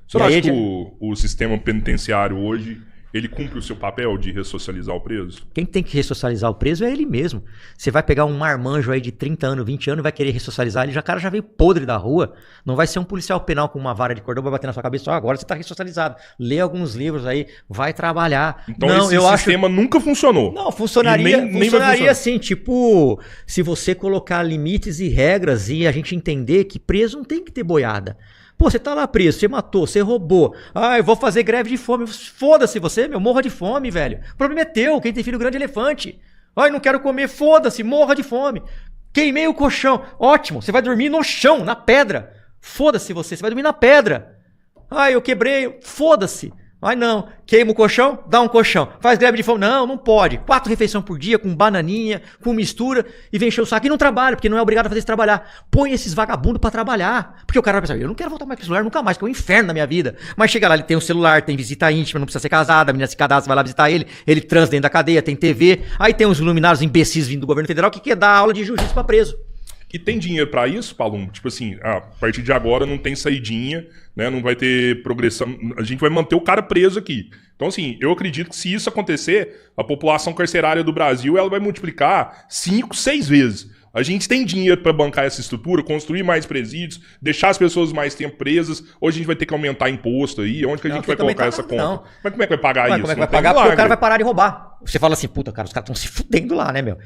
Você acha que o sistema penitenciário hoje... ele cumpre o seu papel de ressocializar o preso? Quem tem que ressocializar o preso é ele mesmo. Você vai pegar um marmanjo aí de 30 anos, 20 anos e vai querer ressocializar ele, o cara já veio podre da rua. Não vai ser um policial penal com uma vara de cordão, vai bater na sua cabeça, agora você tá ressocializado. Lê alguns livros aí, vai trabalhar. Então não, esse sistema nunca funcionou. Não, funcionaria assim, tipo, se você colocar limites e regras e a gente entender que preso não tem que ter boiada. Pô, você tá lá preso, você matou, você roubou. Ah, eu vou fazer greve de fome. Foda-se você, meu, morra de fome, velho. O problema é teu, quem tem filho grande é elefante. Ai, não quero comer, foda-se, morra de fome. Queimei o colchão. Ótimo, você vai dormir no chão, na pedra. Foda-se você vai dormir na pedra. Ai, eu quebrei, foda-se. Ai não, queima o colchão, dá um colchão. Faz greve de fome, não pode. 4 refeições por dia, com bananinha, com mistura, e vem encher o saco e não trabalha, porque não é obrigado a fazer isso trabalhar. Põe esses vagabundos pra trabalhar. Porque o cara vai pensar, eu não quero voltar mais pro celular nunca mais, que é um inferno na minha vida. Mas chega lá, ele tem um celular, tem visita íntima, não precisa ser casado, a menina se cadastra, vai lá visitar ele transa dentro da cadeia, tem TV, aí tem uns iluminados imbecis vindo do governo federal que quer dar aula de jiu-jitsu pra preso. E tem dinheiro pra isso, Paulo? Tipo assim, a partir de agora não tem saidinha, né? Não vai ter progressão. A gente vai manter o cara preso aqui. Então, assim, eu acredito que se isso acontecer, a população carcerária do Brasil ela vai multiplicar 5, 6 vezes. A gente tem dinheiro pra bancar essa estrutura, construir mais presídios, deixar as pessoas mais tempo presas. Hoje a gente vai ter que aumentar imposto aí. Onde que a gente vai colocar essa conta? Não. Mas como é que vai pagar isso? Como é que vai pagar? Porque o cara vai parar de roubar. Você fala assim, puta, cara, os caras estão se fudendo lá, né, meu?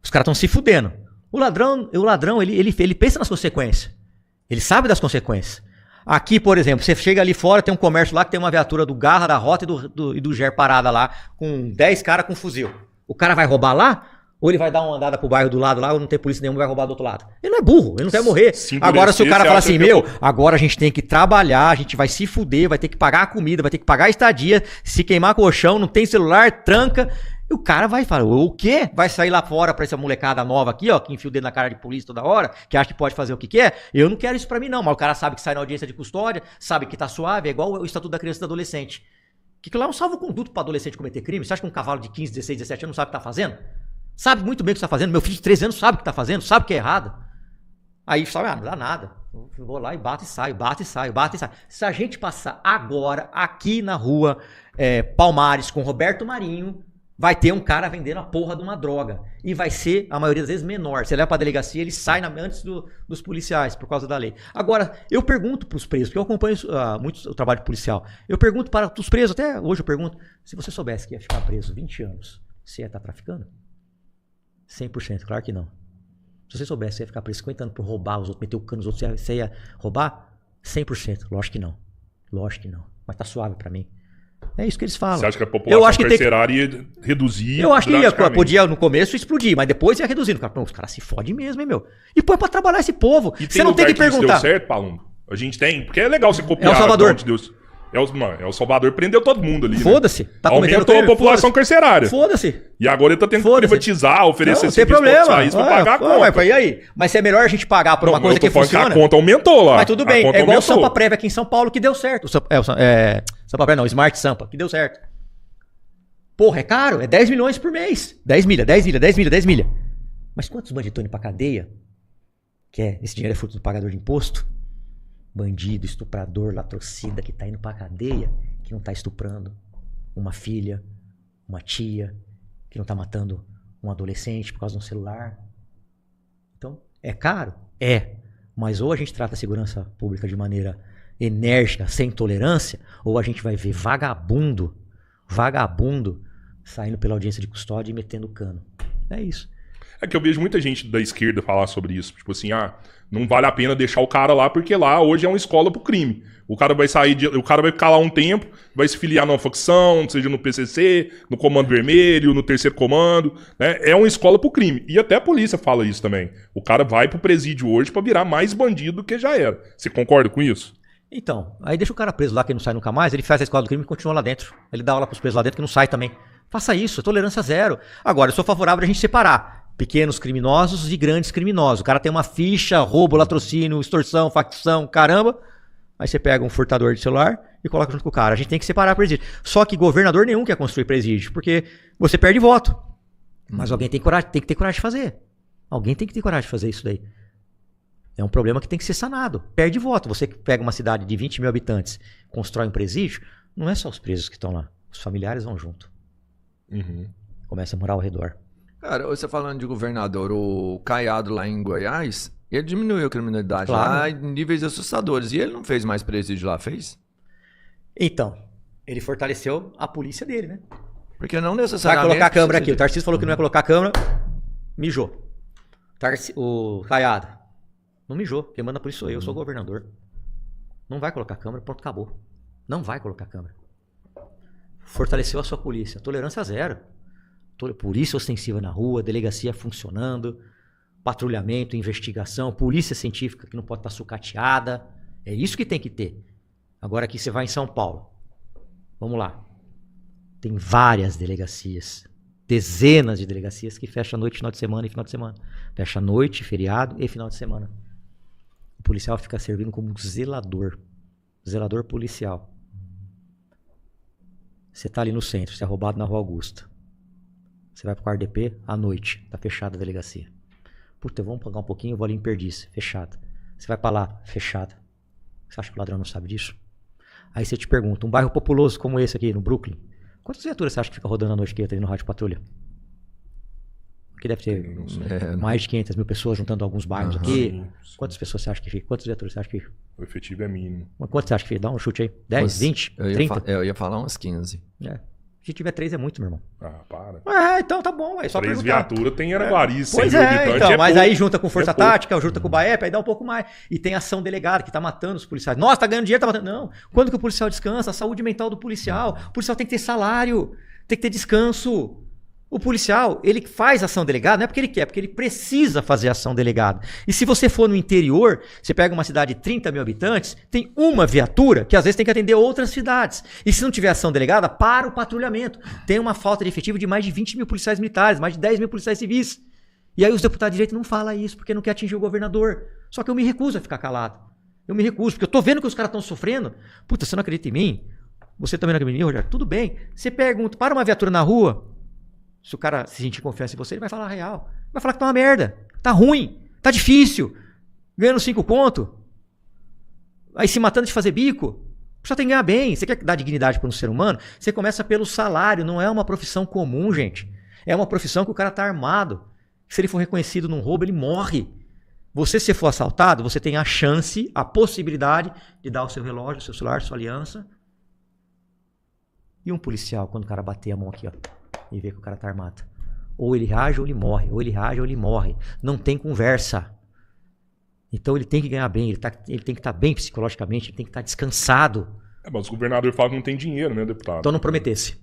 Os caras estão se fudendo. O ladrão, ele pensa nas consequências. Ele sabe das consequências. Aqui, por exemplo, você chega ali fora, tem um comércio lá que tem uma viatura do Garra, da Rota e do GER parada lá, com 10 caras com fuzil. O cara vai roubar lá? Ou ele vai dar uma andada pro bairro do lado lá, ou não tem polícia nenhuma, vai roubar do outro lado? Ele não é burro, ele não quer morrer. Agora, se o cara falar assim, agora a gente tem que trabalhar, a gente vai se fuder, vai ter que pagar a comida, vai ter que pagar a estadia, se queimar colchão, não tem celular, tranca... E o cara vai falar, o quê? Vai sair lá fora pra essa molecada nova aqui, ó, que enfia o dedo na cara de polícia toda hora, que acha que pode fazer o que quer? Eu não quero isso pra mim não, mas o cara sabe que sai na audiência de custódia, sabe que tá suave, é igual o Estatuto da Criança e do Adolescente. Que lá é um salvo-conduto pra adolescente cometer crime. Você acha que um cavalo de 15, 16, 17 anos não sabe o que tá fazendo? Sabe muito bem o que tá fazendo. Meu filho de 13 anos sabe o que tá fazendo, sabe que é errado. Aí sabe, não dá nada. Eu vou lá e bato e saio, bato e saio, bato e saio. Se a gente passar agora aqui na rua Palmares com Roberto Marinho, vai ter um cara vendendo a porra de uma droga. E vai ser, a maioria das vezes, menor. Você leva pra delegacia, ele sai antes dos policiais, por causa da lei. Agora, eu pergunto pros presos, porque eu acompanho muito o trabalho policial. Eu pergunto para os presos, até hoje eu pergunto, se você soubesse que ia ficar preso 20 anos, você ia estar traficando? 100%, claro que não. Se você soubesse que você ia ficar preso 50 anos por roubar os outros, meter o cano nos outros, você ia roubar? 100%, lógico que não. Lógico que não. Mas tá suave pra mim. É isso que eles falam. Você acha que a população carcerária ia reduzir? Eu acho que podia no começo explodir, mas depois ia reduzindo. Os caras se fodem mesmo, hein, meu? E põe pra trabalhar esse povo. E você não tem que perguntar. Deu certo, Palumbo? A gente tem, porque é legal você copiar. É o Salvador. Deus. O Salvador prendeu todo mundo ali. Foda-se. Né? Tá aumentou a população carcerária. Foda-se. E agora ele tá tendo que privatizar, oferecer não tem problema. Pra pagar a conta. Mas e aí? Mas se é melhor a gente pagar por uma coisa que funciona. A conta aumentou lá. Mas tudo bem. É igual o Sampa Prévia aqui em São Paulo que deu certo. Sampa Prévia não, Smart Sampa, que deu certo. Porra, é caro. É 10 milhões por mês. 10 milha. Mas quantos bandidos estão indo pra cadeia? Esse dinheiro é fruto do pagador de imposto? Bandido, estuprador, latrocida que tá indo pra cadeia, que não tá estuprando uma filha, uma tia, que não tá matando um adolescente por causa de um celular. Então, é caro? É. Mas ou a gente trata a segurança pública de maneira enérgica, sem tolerância, ou a gente vai ver vagabundo saindo pela audiência de custódia e metendo cano. É isso. É que eu vejo muita gente da esquerda falar sobre isso. Tipo assim, não vale a pena deixar o cara lá, porque lá hoje é uma escola pro crime. O cara vai o cara vai ficar lá um tempo, vai se filiar numa facção, seja no PCC, no Comando Vermelho, no Terceiro Comando, né? É uma escola pro crime. E até a polícia fala isso também. O cara vai pro presídio hoje pra virar mais bandido do que já era. Você concorda com isso? Então, aí deixa o cara preso lá, que não sai nunca mais, ele faz a escola do crime e continua lá dentro. Ele dá aula pros presos lá dentro que não sai também. Faça isso, tolerância zero. Agora, eu sou favorável a gente separar pequenos criminosos e grandes criminosos. O cara tem uma ficha, roubo, latrocínio, extorsão, facção, caramba. Aí você pega um furtador de celular e coloca junto com o cara. A gente tem que separar presídio. Só que governador nenhum quer construir presídio, porque você perde voto. Mas alguém tem que ter coragem de fazer. Alguém tem que ter coragem de fazer isso daí. É um problema que tem que ser sanado. Perde voto. Você pega uma cidade de 20 mil habitantes, constrói um presídio, não é só os presos que estão lá. Os familiares vão junto. Começa a morar ao redor. Cara, você falando de governador, o Caiado lá em Goiás, ele diminuiu a criminalidade lá em níveis assustadores. E ele não fez mais presídio lá, fez? Então, ele fortaleceu a polícia dele, né? Porque não necessariamente... Vai colocar a câmera aqui. O Tarcísio falou que não ia colocar a câmera, mijou. O Caiado não mijou. Quem manda a polícia sou eu sou o governador. Não vai colocar a câmera, pronto, acabou. Não vai colocar a câmera. Fortaleceu a sua polícia. Tolerância zero. Polícia ostensiva na rua, delegacia funcionando, patrulhamento, investigação, polícia científica que não pode estar sucateada. É isso que tem que ter. Agora aqui você vai em São Paulo. Vamos lá. Tem várias delegacias, dezenas de delegacias que fecham noite, final de semana e final de semana. Fecha noite, feriado e final de semana. O policial fica servindo como zelador. Zelador policial. Você está ali no centro, você é roubado na Rua Augusta. Você vai pro quarto DP, à noite, tá fechada a delegacia. Puta, vamos pagar um pouquinho, eu vou ali em Perdiz, fechada. Você vai pra lá, fechada. Você acha que o ladrão não sabe disso? Aí você te pergunta, um bairro populoso como esse aqui, no Brooklyn, quantas viaturas você acha que fica rodando à noite que no rádio patrulha? Aqui deve ter mais de 500 mil pessoas juntando alguns bairros aqui. Sim. Quantas pessoas você acha que fica? Quantas viaturas você acha que fica? O efetivo é mínimo. Quantas você acha que fica? Dá um chute aí. 10, 20, 30? Eu ia falar umas 15. Se tiver 3 é muito, meu irmão. Para. Então tá bom. É só 3 viaturas tem Araguari, 100 pois mil habitantes. Então, mas aí junta com força tática, junta com o BAEP, aí dá um pouco mais. E tem ação delegada que tá matando os policiais. Nossa, tá ganhando dinheiro, tá matando. Não. Quando que o policial descansa? A saúde mental do policial. O policial tem que ter salário, tem que ter descanso. O policial, ele faz ação delegada, não é porque ele quer, é porque ele precisa fazer ação delegada. E se você for no interior, você pega uma cidade de 30 mil habitantes, tem uma viatura que às vezes tem que atender outras cidades. E se não tiver ação delegada, para o patrulhamento. Tem uma falta de efetivo de mais de 20 mil policiais militares, mais de 10 mil policiais civis. E aí os deputados de direita não falam isso, porque não quer atingir o governador. Só que eu me recuso a ficar calado. Eu me recuso, porque eu tô vendo que os caras estão sofrendo. Puta, você não acredita em mim? Você também não acredita em mim, Rogério? Tudo bem. Você pergunta, para uma viatura na rua, se o cara se sentir confiança em você, ele vai falar a real. Vai falar que tá uma merda, tá ruim, tá difícil, ganhando 5 contos, aí se matando de fazer bico. Só tem que ganhar bem. Você quer dar dignidade para um ser humano? Você começa pelo salário, não é uma profissão comum, gente. É uma profissão que o cara tá armado. Se ele for reconhecido num roubo, ele morre. Você, se for assaltado, você tem a chance, a possibilidade de dar o seu relógio, o seu celular, sua aliança. E um policial, quando o cara bater a mão aqui, ó, e ver que o cara tá armado. Ou ele reage ou ele morre. Ou ele reage ou ele morre. Não tem conversa. Então ele tem que ganhar bem. Ele tem que estar bem psicologicamente. Ele tem que estar descansado. Mas o governador fala que não tem dinheiro, né, deputado? Então não prometesse.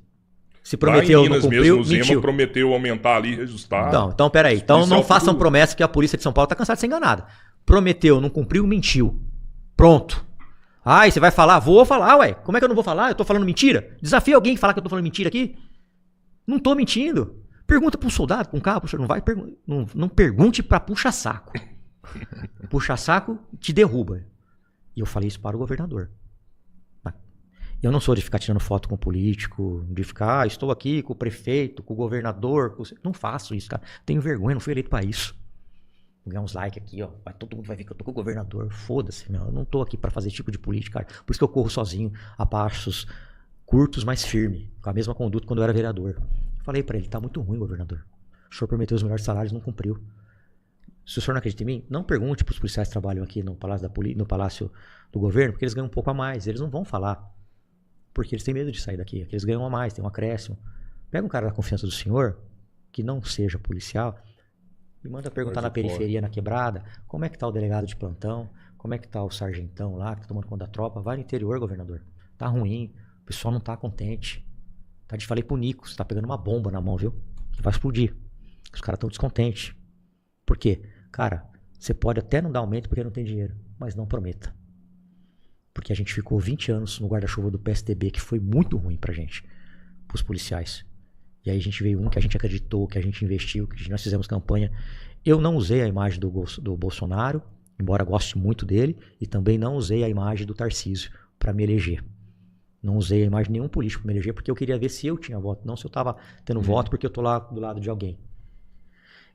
Se prometeu, não cumpriu, mesmo, mentiu. Prometeu aumentar ali, reajustar. Então peraí. Então não façam promessa que a polícia de São Paulo tá cansada de ser enganada. Prometeu, não cumpriu, mentiu. Pronto. Ai, você vai falar? Vou falar, ué. Como é que eu não vou falar? Eu tô falando mentira? Desafia alguém a falar que eu tô falando mentira aqui? Não tô mentindo. Pergunta para um soldado, para um carro, não vai não pergunte para puxa-saco. Puxa-saco te derruba. E eu falei isso para o governador. Eu não sou de ficar tirando foto com o político, de ficar, estou aqui com o prefeito, com o governador. Não faço isso, cara. Tenho vergonha, não fui eleito para isso. Vou ganhar uns likes aqui, ó. Todo mundo vai ver que eu tô com o governador. Foda-se, meu. Eu não tô aqui para fazer esse tipo de política, cara. Por isso que eu corro sozinho, a passos curtos, mas firme, com a mesma conduta quando eu era vereador. Falei pra ele, tá muito ruim, governador. O senhor prometeu os melhores salários, não cumpriu. Se o senhor não acredita em mim, não pergunte pros policiais que trabalham aqui no Palácio do Governo, porque eles ganham um pouco a mais. Eles não vão falar, porque eles têm medo de sair daqui. Eles ganham a mais, tem um acréscimo. Pega um cara da confiança do senhor, que não seja policial, e manda perguntar na periferia, na quebrada, como é que tá o delegado de plantão, como é que tá o sargentão lá, que tá tomando conta da tropa. Vai no interior, governador. Tá ruim. O pessoal não tá contente. Tá? Te falei pro Nico, você tá pegando uma bomba na mão, viu? Que vai explodir. Os caras tão descontentes. Por quê? Cara, você pode até não dar aumento porque não tem dinheiro, mas não prometa. Porque a gente ficou 20 anos no guarda-chuva do PSDB, que foi muito ruim pra gente, pros policiais. E aí a gente veio um que a gente acreditou, que a gente investiu, que nós fizemos campanha. Eu não usei a imagem do Bolsonaro, embora goste muito dele, e também não usei a imagem do Tarcísio para me eleger. Não usei a imagem de nenhum político para me eleger, porque eu queria ver se eu tinha voto, não se eu estava tendo voto porque eu estou lá do lado de alguém.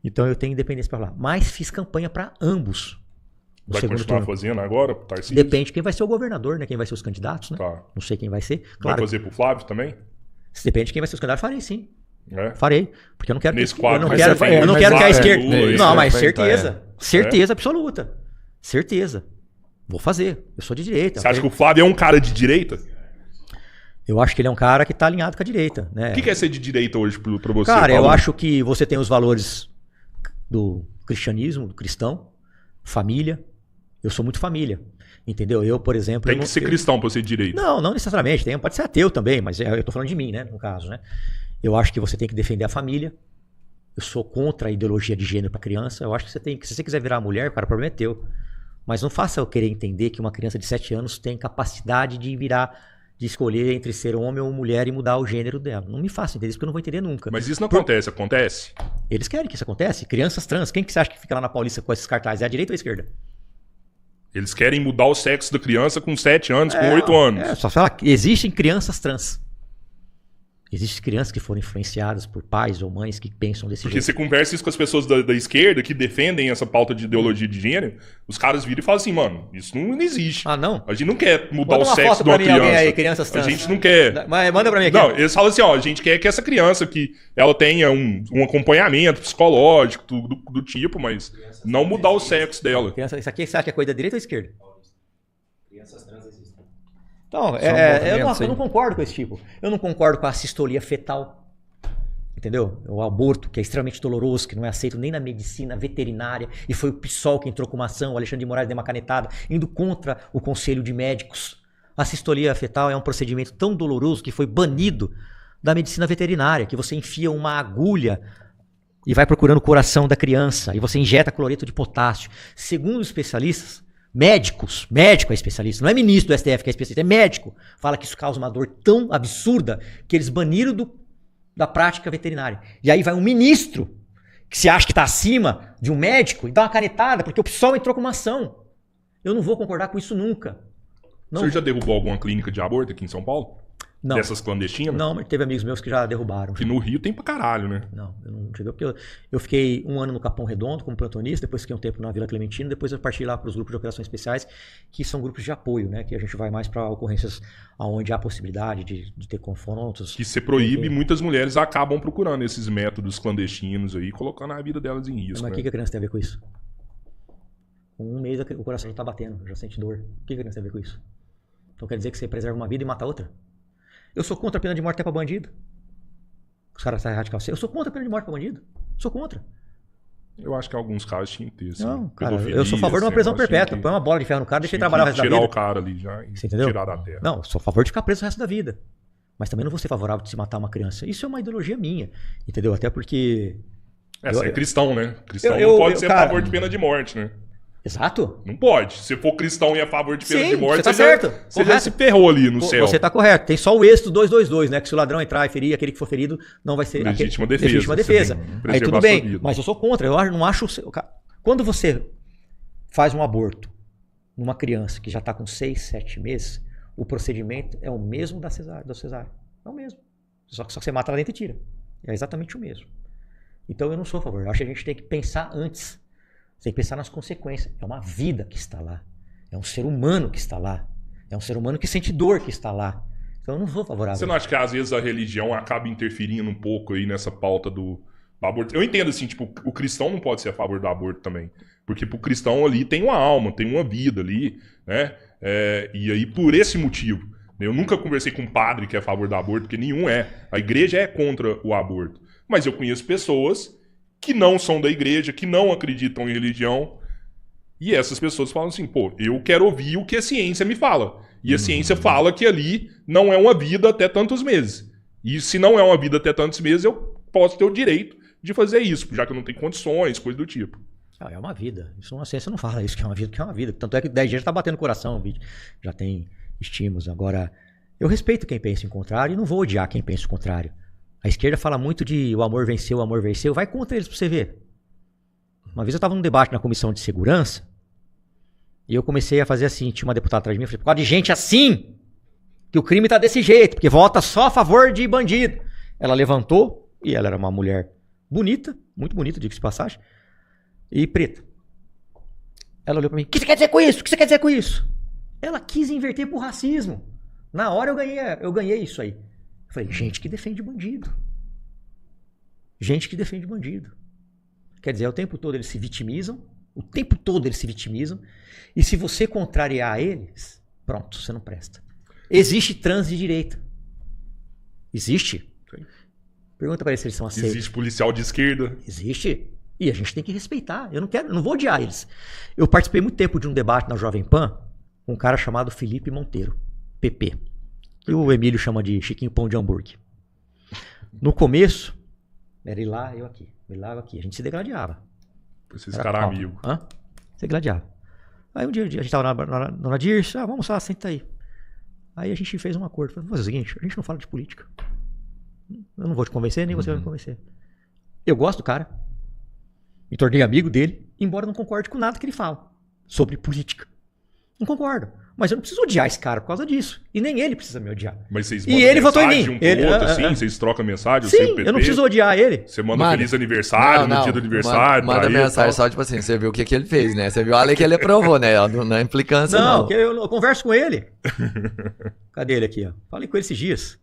Então eu tenho independência para falar. Mas fiz campanha para ambos. Vai continuar fazendo agora, Tarcísio? Depende de quem vai ser o governador, né? Quem vai ser os candidatos, né? Tá. Não sei quem vai ser. Claro. Vai fazer pro Flávio também? Depende de quem vai ser os candidatos, farei sim. É? Farei. Porque eu não quero Nesse que, quadro, eu não quero que a esquerda... Não, mas certeza. Certeza absoluta. Certeza. Vou fazer. Eu sou de direita. Você acha que o Flávio é um cara de direita? Eu acho que ele é um cara que tá alinhado com a direita, né? O que é ser de direita hoje pra você? Cara, Paulo? eu acho que você tem os valores do cristianismo, do cristão, família. Eu sou muito família, entendeu? Eu, por exemplo... Tem que ser cristão pra ser de direita. Não necessariamente. Pode ser ateu também, mas eu tô falando de mim, né? No caso, né? Eu acho que você tem que defender a família. Eu sou contra a ideologia de gênero pra criança. Eu acho que você tem que... Se você quiser virar mulher, cara, o problema é teu. Mas não faça eu querer entender que uma criança de 7 anos tem capacidade de de escolher entre ser homem ou mulher e mudar o gênero dela. Não me faça entender isso, porque eu não vou entender nunca. Mas isso não acontece, acontece? Eles querem que isso aconteça. Crianças trans. Quem que você acha que fica lá na Paulista com esses cartazes? É a direita ou a esquerda? Eles querem mudar o sexo da criança com 7 anos, com 8 anos. Só fala que existem crianças trans. Existem crianças que foram influenciadas por pais ou mães que pensam desse Porque jeito. você conversa isso com as pessoas da esquerda que defendem essa pauta de ideologia de gênero, os caras viram e falam assim, mano, isso não existe. Ah, não? A gente não quer mudar Manda o uma sexo foto de uma pra mim, alguém criança. aí, crianças trans. A gente não quer. Mas manda pra mim aqui. Não, eles falam assim, ó, a gente quer que essa criança que ela tenha um acompanhamento psicológico do tipo, mas não mudar o sexo dela. Isso aqui você acha que é coisa da direita ou esquerda? Crianças trans existem. Então, eu não concordo com esse tipo. Eu não concordo com a sistolia fetal. Entendeu? O aborto, que é extremamente doloroso, que não é aceito nem na medicina veterinária, e foi o PSOL que entrou com uma ação, o Alexandre de Moraes deu uma canetada, indo contra o Conselho de Médicos. A sistolia fetal é um procedimento tão doloroso que foi banido da medicina veterinária, que você enfia uma agulha e vai procurando o coração da criança, e você injeta cloreto de potássio. Segundo os especialistas, médicos, médico é especialista, não é ministro do STF que é especialista, é médico, fala que isso causa uma dor tão absurda que eles baniram da prática veterinária. E aí vai um ministro, que se acha que está acima de um médico, e dá uma canetada, porque o PSOL entrou com uma ação. Eu não vou concordar com isso nunca. O senhor já derrubou alguma clínica de aborto aqui em São Paulo? Não. Dessas clandestinas? Não, mas teve amigos meus que já derrubaram. Que no Rio tem pra caralho, né? Não, eu não cheguei, porque eu fiquei 1 ano no Capão Redondo como plantonista, depois fiquei um tempo na Vila Clementina, depois eu parti lá para os grupos de operações especiais, que são grupos de apoio, né? Que a gente vai mais para ocorrências onde há possibilidade de ter confrontos. Que se proíbe, muitas mulheres acabam procurando esses métodos clandestinos aí, colocando a vida delas em risco. Mas o né? que a criança tem a ver com isso? Com 1 mês o coração já está batendo, já sente dor. O que a criança tem a ver com isso? Então quer dizer que você preserva uma vida e mata outra? Eu sou contra a pena de morte até pra bandido. Os caras saem radical. Eu sou contra a pena de morte pra bandido. Sou contra. Eu acho que em alguns casos tinha que ter. Assim, não, cara, eu sou a favor de uma prisão perpétua. Põe uma bola de ferro no cara, deixa ele trabalhar o resto da vida. Tirar o cara ali já e tirar da terra. Não, sou a favor de ficar preso o resto da vida. Mas também não vou ser favorável de se matar uma criança. Isso é uma ideologia minha. Entendeu? Até porque... Você é cristão, né? Cristão não pode ser a favor de pena de morte, né? Exato. Não pode. Se for cristão e a favor de pena de morte, você tá certo. Você já se ferrou ali no céu. Você tá correto. Tem só o êxito 222, né? Que se o ladrão entrar e ferir, aquele que for ferido não vai ser... Legítima defesa. Legítima defesa. Aí tudo bem. Mas eu sou contra. Eu não acho... Quando você faz um aborto numa criança que já tá com 6, 7 meses, o procedimento é o mesmo da cesárea. É o mesmo. Só que você mata lá dentro e tira. É exatamente o mesmo. Então eu não sou a favor. Eu acho que a gente tem que pensar antes. Você tem que pensar nas consequências. É uma vida que está lá. É um ser humano que está lá. É um ser humano que sente dor que está lá. Então eu não sou favorável. Você não acha que às vezes a religião acaba interferindo um pouco aí nessa pauta do aborto? Eu entendo assim, tipo, o cristão não pode ser a favor do aborto também. Porque pro cristão ali tem uma alma, tem uma vida ali, né? E aí por esse motivo, eu nunca conversei com um padre que é a favor do aborto, porque nenhum é. A igreja é contra o aborto. Mas eu conheço pessoas que não são da igreja, que não acreditam em religião, e essas pessoas falam assim, pô, eu quero ouvir o que a ciência me fala. E a ciência fala que ali não é uma vida até tantos meses. E se não é uma vida até tantos meses, eu posso ter o direito de fazer isso, já que eu não tenho condições, coisa do tipo. É uma vida. Isso a ciência não fala isso, que é uma vida, que é uma vida. Tanto é que 10 dias já tá batendo o coração, já tem estímulos. Agora, eu respeito quem pensa em contrário e não vou odiar quem pensa o contrário. A esquerda fala muito de o amor venceu, o amor venceu. Vai contra eles pra você ver. Uma vez eu estava num debate na Comissão de Segurança e eu comecei a fazer assim, tinha uma deputada atrás de mim, eu falei, por causa de gente assim, que o crime tá desse jeito, porque vota só a favor de bandido. Ela levantou, e ela era uma mulher bonita, muito bonita, diga-se de passagem, e preta. Ela olhou pra mim, o que você quer dizer com isso? O que você quer dizer com isso? Ela quis inverter pro racismo. Na hora eu ganhei isso aí. Eu falei, gente que defende bandido. Gente que defende bandido. Quer dizer, o tempo todo eles se vitimizam. O tempo todo eles se vitimizam. E se você contrariar eles, pronto, você não presta. Existe trans de direita. Existe. Sim. Pergunta para eles se eles são aceitos. Existe policial de esquerda. Existe. E a gente tem que respeitar. Eu não vou odiar eles. Eu participei muito tempo de um debate na Jovem Pan com um cara chamado Felipe Monteiro, PP. Que o Emílio chama de Chiquinho Pão de Hambúrguer. No começo, era ir lá, eu aqui. Ir lá, eu aqui. A gente se degladiava. Esses caras amigos. Se degladiava. Aí um dia a gente tava na Dirce, vamos lá, senta aí. Aí a gente fez um acordo. Vamos fazer o seguinte, a gente não fala de política. Eu não vou te convencer, nem você vai me convencer. Eu gosto do cara. Me tornei amigo dele, embora não concorde com nada que ele fala sobre política. Não concordo. Mas eu não preciso odiar esse cara por causa disso. E nem ele precisa me odiar. Mas vocês mandam mensagem votou em mim. Um pro outro, assim? Vocês trocam mensagem? Sim, eu não preciso odiar ele. Você manda um feliz aniversário no dia do aniversário. Manda mensagem só, tipo assim, você viu o que ele fez, né? Você viu a lei que ele aprovou, né? Não é implicância, não. Não, eu converso com ele. Cadê ele aqui, ó? Falei com ele esses dias.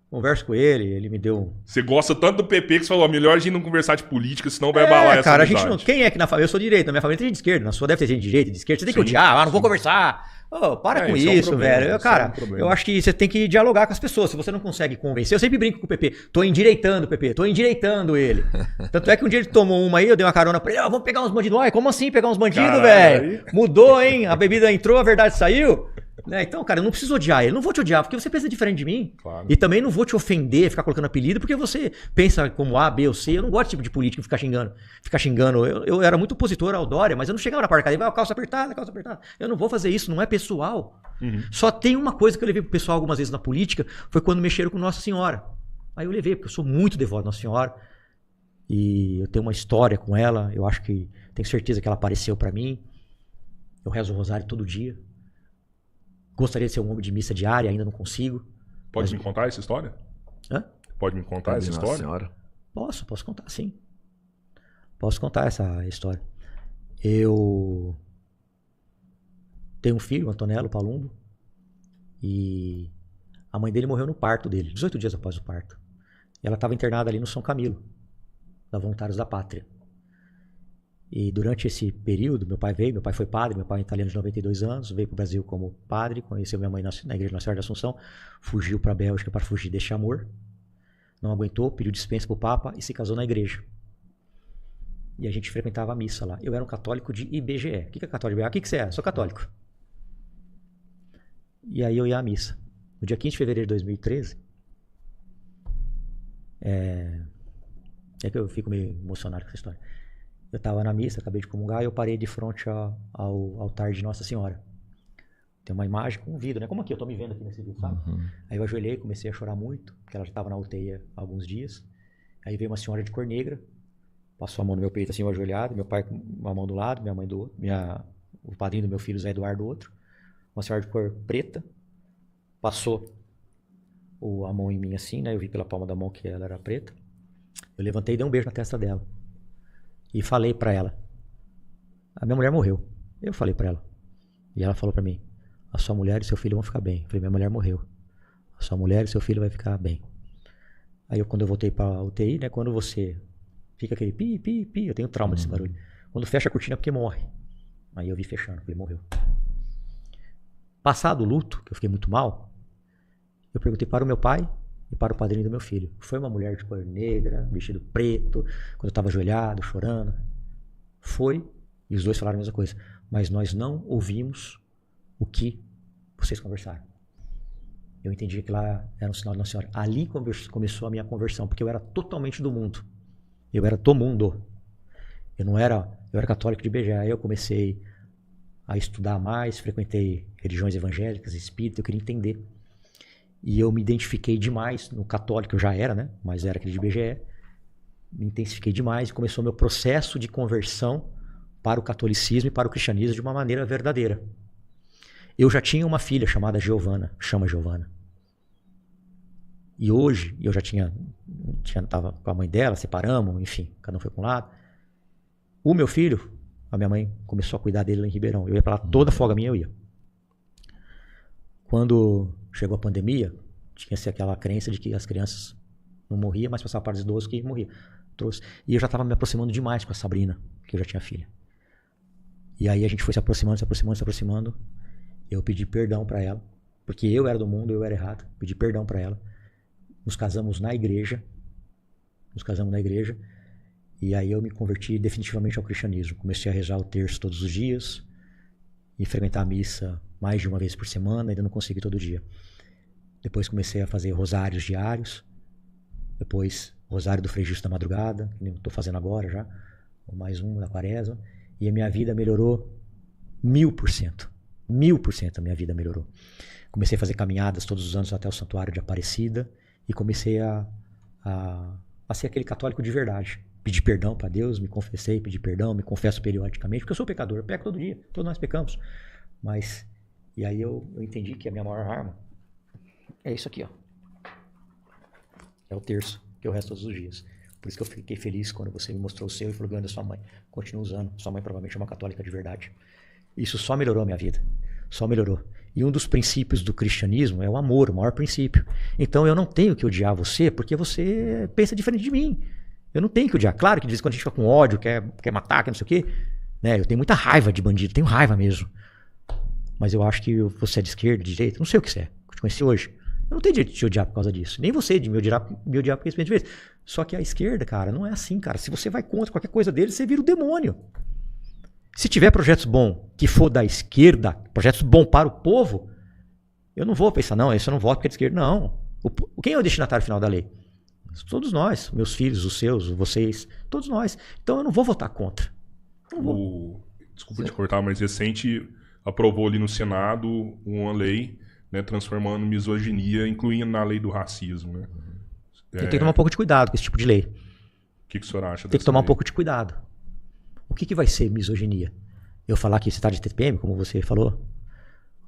Converso com ele, ele me deu... Você gosta tanto do PP que você falou, melhor a gente não conversar de política, senão vai abalar essa cara, amizade. A gente não... Quem é que na família... Eu sou de direita, na minha família tem gente de esquerda, na sua deve ter gente de direita, de esquerda. Você tem que odiar, não vou conversar. Para com isso, velho. Cara, eu acho que você tem que dialogar com as pessoas. Se você não consegue convencer, eu sempre brinco com o PP. Tô endireitando o PP, tô endireitando ele. Tanto é que um dia ele tomou uma aí, eu dei uma carona pra ele, vamos pegar uns bandidos. Como assim pegar uns bandidos, velho? Mudou, hein? A bebida entrou, a verdade saiu. Né? Então, cara, eu não preciso odiar ele. Eu não vou te odiar porque você pensa diferente de mim. Claro. E também não vou te ofender, ficar colocando apelido, porque você pensa como A, B ou C. Eu não gosto desse tipo de político ficar xingando. Eu era muito opositor ao Dória, mas eu não chegava na porcaria e vai, calça apertada, calça apertada. Eu não vou fazer isso, não é pessoal. Só tem uma coisa que eu levei pro pessoal algumas vezes na política, foi quando mexeram com Nossa Senhora. Aí eu levei, porque eu sou muito devoto de Nossa Senhora. E eu tenho uma história com ela, eu acho que, tenho certeza que ela apareceu pra mim. Eu rezo o rosário todo dia. Gostaria de ser um homem de missa diária, ainda não consigo. Pode me contar essa história? Hã? Pode me contar essa Nossa história? Senhora. Posso contar, sim. Posso contar essa história. Eu tenho um filho, Antonello Palumbo, e a mãe dele morreu no parto dele, 18 dias após o parto. E ela estava internada ali no São Camilo, da Voluntários da Pátria. E durante esse período, meu pai foi padre, meu pai é italiano de 92 anos, veio para o Brasil como padre, conheceu minha mãe na igreja Nossa Senhora da Assunção, fugiu para a Bélgica para fugir deste amor, não aguentou, pediu dispensa para o Papa e se casou na igreja. E a gente frequentava a missa lá. Eu era um católico de IBGE. O que é católico de IBGE? O que você é? Sou católico. E aí eu ia à missa. No dia 15 de fevereiro de 2013, é que eu fico meio emocionado com essa história. Eu estava na missa, acabei de comungar, e eu parei de frente ao altar de Nossa Senhora. Tem uma imagem com um vidro, né? Como aqui, eu tô me vendo aqui nesse vídeo, sabe? Aí eu ajoelhei, comecei a chorar muito, porque ela já estava na UTI há alguns dias. Aí veio uma senhora de cor negra, passou a mão no meu peito assim, eu ajoelhado, meu pai com uma mão do lado, minha mãe do outro, o padrinho do meu filho, Zé Eduardo, do outro. Uma senhora de cor preta, passou a mão em mim assim, né? Eu vi pela palma da mão que ela era preta. Eu levantei e dei um beijo na testa dela. E falei pra ela, a minha mulher morreu. Eu falei pra ela. E ela falou pra mim, a sua mulher e seu filho vão ficar bem. Eu falei, minha mulher morreu. A sua mulher e seu filho vai ficar bem. Aí quando eu voltei pra UTI, né? Quando você fica aquele pi, pi, pi, eu tenho trauma desse barulho. Quando fecha a cortina é porque morre. Aí eu vi fechando, falei, morreu. Passado o luto, que eu fiquei muito mal, eu perguntei para o meu pai e para o padrinho do meu filho. Foi uma mulher de cor negra, vestido preto, quando eu estava ajoelhado, chorando. Foi, e os dois falaram a mesma coisa. Mas nós não ouvimos o que vocês conversaram. Eu entendi que lá era um sinal de Nossa Senhora. Ali começou a minha conversão, porque eu era totalmente do mundo. Eu era do mundo. Eu era católico de IBGE. Aí eu comecei a estudar mais, frequentei religiões evangélicas, espírita, eu queria entender. E eu me identifiquei demais no católico, eu já era, né? Mas era aquele de IBGE. Me intensifiquei demais e começou o meu processo de conversão para o catolicismo e para o cristianismo de uma maneira verdadeira. Eu já tinha uma filha chamada Giovana, chama Giovana. E hoje, eu já estava com a mãe dela, separamos, enfim, cada um foi para um lado. O meu filho, a minha mãe começou a cuidar dele lá em Ribeirão. Eu ia para lá, toda folga minha eu ia. Quando chegou a pandemia, tinha-se aquela crença de que as crianças não morriam, mas passavam para os idosos que morriam. E eu já estava me aproximando demais com a Sabrina, que eu já tinha filha. E aí a gente foi se aproximando. Eu pedi perdão para ela, porque eu era do mundo, eu era errado. Pedi perdão para ela. Nos casamos na igreja. E aí eu me converti definitivamente ao cristianismo. Comecei a rezar o terço todos os dias e frequentar a missa mais de uma vez por semana, ainda não consegui todo dia. Depois comecei a fazer rosários diários. Depois rosário do Frei Justo da Madrugada, que eu estou fazendo agora já. Mais um da Quaresma. E a minha vida melhorou 1000%. 1000% a minha vida melhorou. Comecei a fazer caminhadas todos os anos até o Santuário de Aparecida e comecei a ser aquele católico de verdade. Pedi perdão para Deus, me confessei, pedi perdão, me confesso periodicamente, porque eu sou pecador, eu peco todo dia, todos nós pecamos. E aí eu entendi que a minha maior arma é isso aqui, ó. É o terço, que eu rezo todos os dias. Por isso que eu fiquei feliz quando você me mostrou o seu e falou, grande, a sua mãe. Continua usando, sua mãe provavelmente é uma católica de verdade. Isso só melhorou a minha vida, só melhorou. E um dos princípios do cristianismo é o amor, o maior princípio. Então eu não tenho que odiar você porque você pensa diferente de mim. Eu não tenho que odiar. Claro que de vez em quando a gente fica com ódio, quer matar, quer não sei o quê. Né? Eu tenho muita raiva de bandido, tenho raiva mesmo. Mas eu acho que você é de esquerda, de direita, não sei o que você é. Eu te conheci hoje. Eu não tenho direito de te odiar por causa disso. Nem você de me odiar porque esse de vez. Só que a esquerda, cara, não é assim, cara. Se você vai contra qualquer coisa deles, você vira o demônio. Se tiver projetos bons que for da esquerda, projetos bons para o povo, Eu não vou pensar, não, esse eu não voto porque é de esquerda. Não. Quem é o destinatário final da lei? Todos nós, meus filhos, os seus, vocês, todos nós. Então eu não vou votar contra. Não vou. Desculpa te cortar, mas recente aprovou ali no Senado uma lei, né, transformando misoginia, incluindo na lei do racismo, né? Tem que tomar um pouco de cuidado com esse tipo de lei. O que o senhor acha Tem que tomar um pouco de cuidado. O que vai ser misoginia? Eu falar que você está de TPM, como você falou?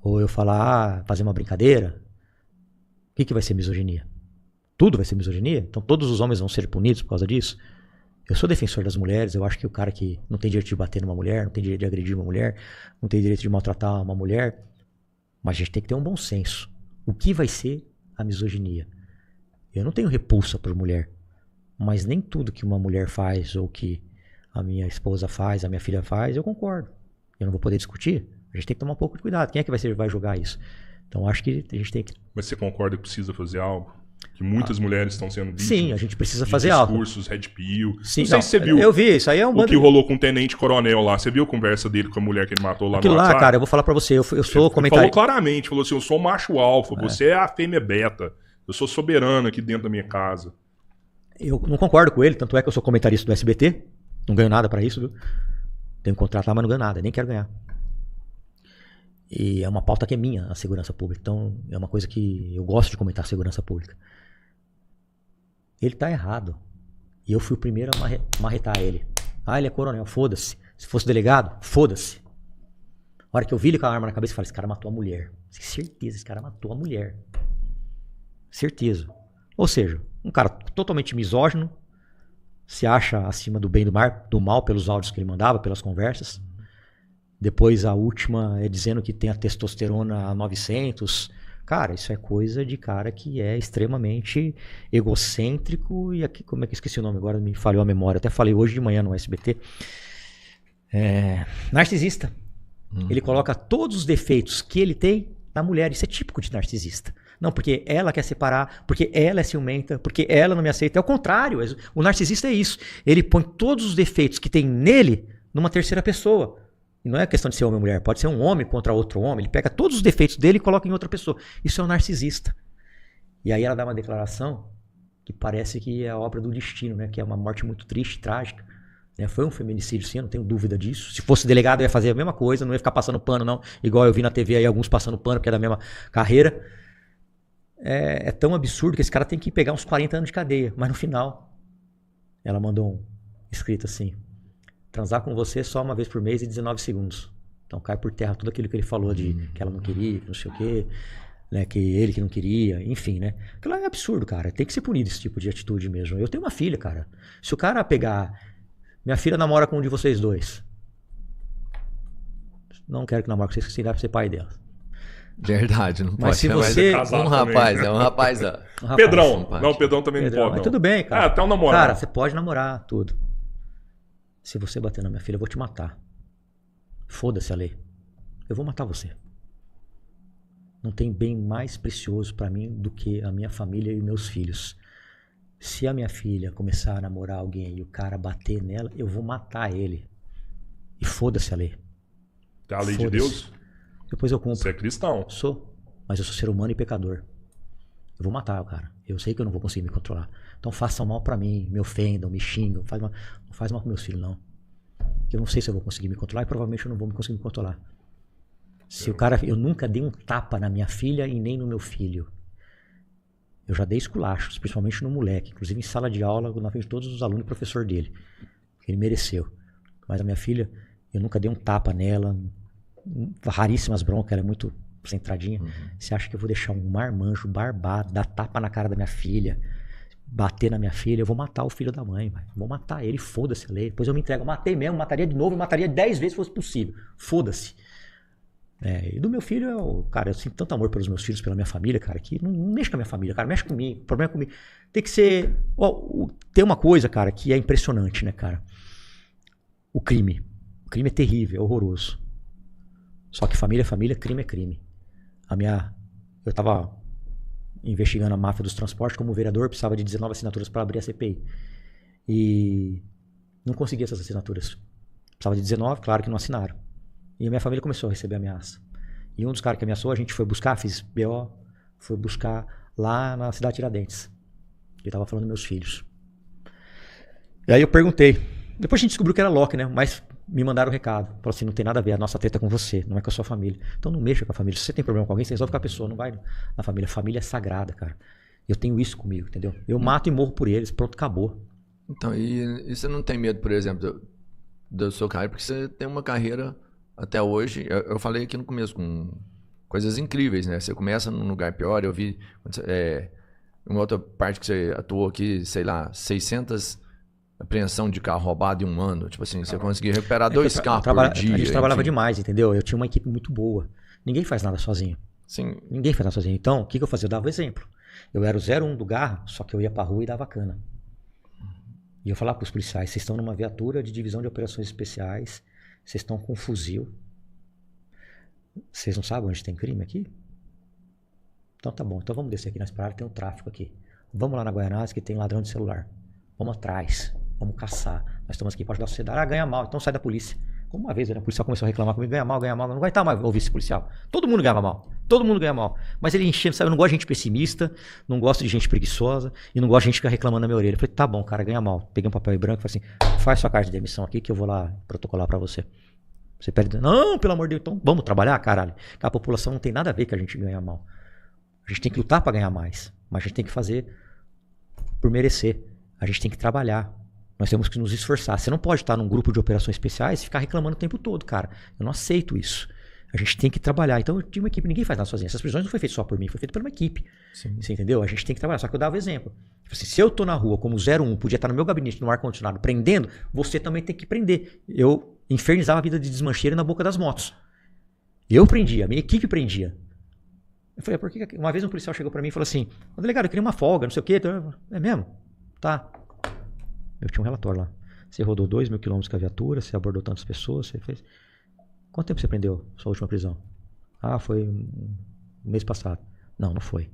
Ou eu falar, fazer uma brincadeira? O que vai ser misoginia? Tudo vai ser misoginia? Então todos os homens vão ser punidos por causa disso? Eu sou defensor das mulheres, eu acho que o cara que não tem direito de bater numa mulher, não tem direito de agredir uma mulher, não tem direito de maltratar uma mulher, mas a gente tem que ter um bom senso. O que vai ser a misoginia? Eu não tenho repulsa por mulher, mas nem tudo que uma mulher faz ou que a minha esposa faz, a minha filha faz, eu concordo. Eu não vou poder discutir. A gente tem que tomar um pouco de cuidado. Quem é que vai julgar isso? Então acho que a gente tem que... Mas você concorda que precisa fazer algo? Que muitas mulheres estão sendo vítimas? Sim, a gente precisa fazer algo. Discursos, red pill. Sim, não sei se você viu. Eu vi, isso aí é um o que rolou com o tenente coronel lá. Você viu a conversa dele com a mulher que ele matou lá Aquilo no WhatsApp? lá, cara, eu vou falar pra você. Eu sou comentarista. Ele falou claramente, falou assim, eu sou macho alfa, você é a fêmea beta. Eu sou soberano aqui dentro da minha casa. Eu não concordo com ele, tanto é que eu sou comentarista do SBT. Não ganho nada pra isso, viu? Tenho um contrato lá, mas não ganho nada, nem quero ganhar. E é uma pauta que é minha, a segurança pública. Então, é uma coisa que eu gosto de comentar, a segurança pública. Ele tá errado. E eu fui o primeiro a marretar ele. Ah, ele é coronel, foda-se. Se fosse delegado, foda-se. A hora que eu vi ele com a arma na cabeça, eu falei, esse cara matou a mulher. Certeza, esse cara matou a mulher. Certeza. Ou seja, um cara totalmente misógino, se acha acima do bem e do mal pelos áudios que ele mandava, pelas conversas. Depois a última é dizendo que tem a testosterona a 900. Cara, isso é coisa de cara que é extremamente egocêntrico e aqui, como é que eu esqueci o nome agora, me falhou a memória. Até falei hoje de manhã no SBT. Narcisista. Ele coloca todos os defeitos que ele tem na mulher. Isso é típico de narcisista. Não, porque ela quer separar, porque ela é ciumenta, porque ela não me aceita. É o contrário. O narcisista é isso. Ele põe todos os defeitos que tem nele numa terceira pessoa. E não é questão de ser homem ou mulher. Pode ser um homem contra outro homem. Ele pega todos os defeitos dele e coloca em outra pessoa. Isso é um narcisista. E aí ela dá uma declaração que parece que é a obra do destino, né? Que é uma morte muito triste, trágica. Foi um feminicídio, sim, eu não tenho dúvida disso. Se fosse delegado, eu ia fazer a mesma coisa, não ia ficar passando pano, não. Igual eu vi na TV aí, alguns passando pano, porque é da mesma carreira. É tão absurdo que esse cara tem que pegar uns 40 anos de cadeia. Mas no final, ela mandou um escrito assim: transar com você só uma vez por mês e 19 segundos. Então cai por terra tudo aquilo que ele falou de que ela não queria, que não sei o quê, né, que ele que não queria, enfim, né? Aquilo é absurdo, cara. Tem que ser punido esse tipo de atitude mesmo. Eu tenho uma filha, cara. Se o cara pegar... Minha filha namora com um de vocês dois. Não quero que namore com vocês, que você dá pra ser pai dela. Verdade, não Mas pode se ser você... mais um rapaz, é um rapaz. Pedrão. Não, Pedrão também não pode, não. Tudo bem, cara. Até um namorado. Cara, você pode namorar, tudo. Se você bater na minha filha, eu vou te matar. Foda-se a lei. Eu vou matar você. Não tem bem mais precioso pra mim do que a minha família e meus filhos. Se a minha filha começar a namorar alguém e o cara bater nela, eu vou matar ele. E foda-se a lei. É a lei de Deus? Depois eu cumpro. Você é cristão. Sou. Mas eu sou ser humano e pecador. Eu vou matar o cara. Eu sei que eu não vou conseguir me controlar. Então façam mal pra mim, me ofendam, me xingam. Não faz mal pros meus filhos, não. Eu não sei se eu vou conseguir me controlar e provavelmente eu não vou conseguir me controlar. Se o cara... Eu nunca dei um tapa na minha filha e nem no meu filho. Eu já dei esculachos, principalmente no moleque. Inclusive em sala de aula, na frente de todos os alunos e professor dele. Ele mereceu. Mas a minha filha, eu nunca dei um tapa nela. Raríssimas broncas, ela é muito centradinha. Você acha que eu vou deixar um marmanjo barbado dar tapa na cara da minha filha, bater na minha filha? Eu vou matar o filho da mãe, véio. Vou matar ele, foda-se a lei. Depois eu me entrego. Eu matei mesmo, mataria de novo, mataria 10 vezes se fosse possível. Foda-se. E do meu filho, cara, eu sinto tanto amor pelos meus filhos, pela minha família, cara, que não mexe com a minha família, cara, mexe comigo, o problema é comigo. Tem que ser... tem uma coisa, cara, que é impressionante, né, cara? O crime. O crime é terrível, é horroroso. Só que família é família, crime é crime. Eu tava investigando a máfia dos transportes como vereador, precisava de 19 assinaturas para abrir a CPI. E não consegui essas assinaturas. Precisava de 19, claro que não assinaram. E a minha família começou a receber ameaça. E um dos caras que ameaçou, a gente foi buscar, fiz BO, foi buscar lá na cidade de Tiradentes. Eu tava falando dos meus filhos. E aí eu perguntei. Depois a gente descobriu que era Loki, né? Mas me mandaram um recado. Falaram assim, não tem nada a ver, a nossa treta é com você, não é com a sua família. Então não mexa com a família. Se você tem problema com alguém, você resolve com a pessoa, não vai na família. A família é sagrada, cara. Eu tenho isso comigo, entendeu? Eu mato e morro por eles, pronto, acabou. Então, e você não tem medo, por exemplo, do seu carreira, porque você tem uma carreira até hoje, eu falei aqui no começo, com coisas incríveis, né? Você começa num lugar pior, eu vi uma outra parte que você atuou aqui, sei lá, 600 apreensão de carro roubado em um ano. Tipo assim, você conseguia recuperar 2 carros por dia. A gente trabalhava demais, entendeu? Eu tinha uma equipe muito boa. Ninguém faz nada sozinho. Sim. Ninguém faz nada sozinho. Então, o que eu fazia? Eu dava o exemplo. Eu era o 01 do Garra, só que eu ia pra rua e dava cana. E eu falava pros policiais, vocês estão numa viatura de divisão de operações especiais, vocês estão com um fuzil. Vocês não sabem onde tem crime aqui? Então tá bom, então vamos descer aqui na Esplanada, tem um tráfico aqui. Vamos lá na Guaianazes que tem ladrão de celular. Vamos atrás, vamos caçar. Nós estamos aqui para ajudar a sociedade. Ah, ganha mal, então sai da polícia. Como uma vez, né, o policial começou a reclamar comigo, ganha mal, não aguentava mais ouvir esse policial. Todo mundo ganhava mal, todo mundo ganha mal. Mas ele enchendo, sabe, eu não gosto de gente pessimista, não gosto de gente preguiçosa e não gosto de gente que fica reclamando na minha orelha. Eu falei, tá bom, cara, ganha mal. Peguei um papel branco e falei assim, faz sua carta de demissão aqui que eu vou lá protocolar para você. Você pede, não, pelo amor de Deus, então vamos trabalhar, caralho. A população não tem nada a ver que a gente ganha mal. A gente tem que lutar para ganhar mais, mas a gente tem que fazer por merecer. A gente tem que trabalhar. Nós temos que nos esforçar. Você não pode estar num grupo de operações especiais e ficar reclamando o tempo todo, cara. Eu não aceito isso. A gente tem que trabalhar. Então eu tinha uma equipe, ninguém faz nada sozinho. Essas prisões não foi feito só por mim, foi feito por uma equipe. Sim. Você entendeu? A gente tem que trabalhar. Só que eu dava exemplo. Tipo assim, se eu tô na rua como 01, podia estar no meu gabinete, no ar-condicionado, prendendo, você também tem que prender. Eu infernizava a vida de desmancheiro na boca das motos. Eu prendia, a minha equipe prendia. Eu falei, por que uma vez um policial chegou pra mim e falou assim, delegado, eu queria uma folga, não sei o quê. É mesmo? Tá. Eu tinha um relatório lá. Você rodou 2.000 quilômetros com a viatura, você abordou tantas pessoas, você fez... Quanto tempo você prendeu sua última prisão? Ah, foi um mês passado. Não, não foi.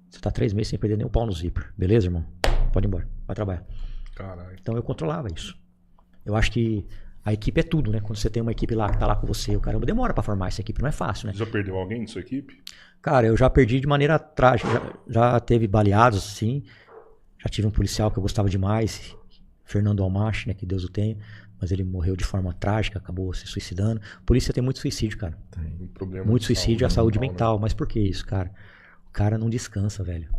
Você tá 3 meses sem perder nem um pau no zíper. Beleza, irmão? Pode ir embora, vai trabalhar. Caralho. Então eu controlava isso. Eu acho que a equipe é tudo, né? Quando você tem uma equipe lá que tá lá com você, o caramba demora pra formar essa equipe, não é fácil, né? Você já perdeu alguém de sua equipe? Cara, eu já perdi de maneira trágica. Já teve baleados, assim. Já tive um policial que eu gostava demais, Fernando Almachi, né, que Deus o tenha, mas ele morreu de forma trágica, acabou se suicidando. Polícia tem muito suicídio, cara. Tem um problema muito suicídio é a saúde mental. Né? Mas por que isso, cara? O cara não descansa, velho.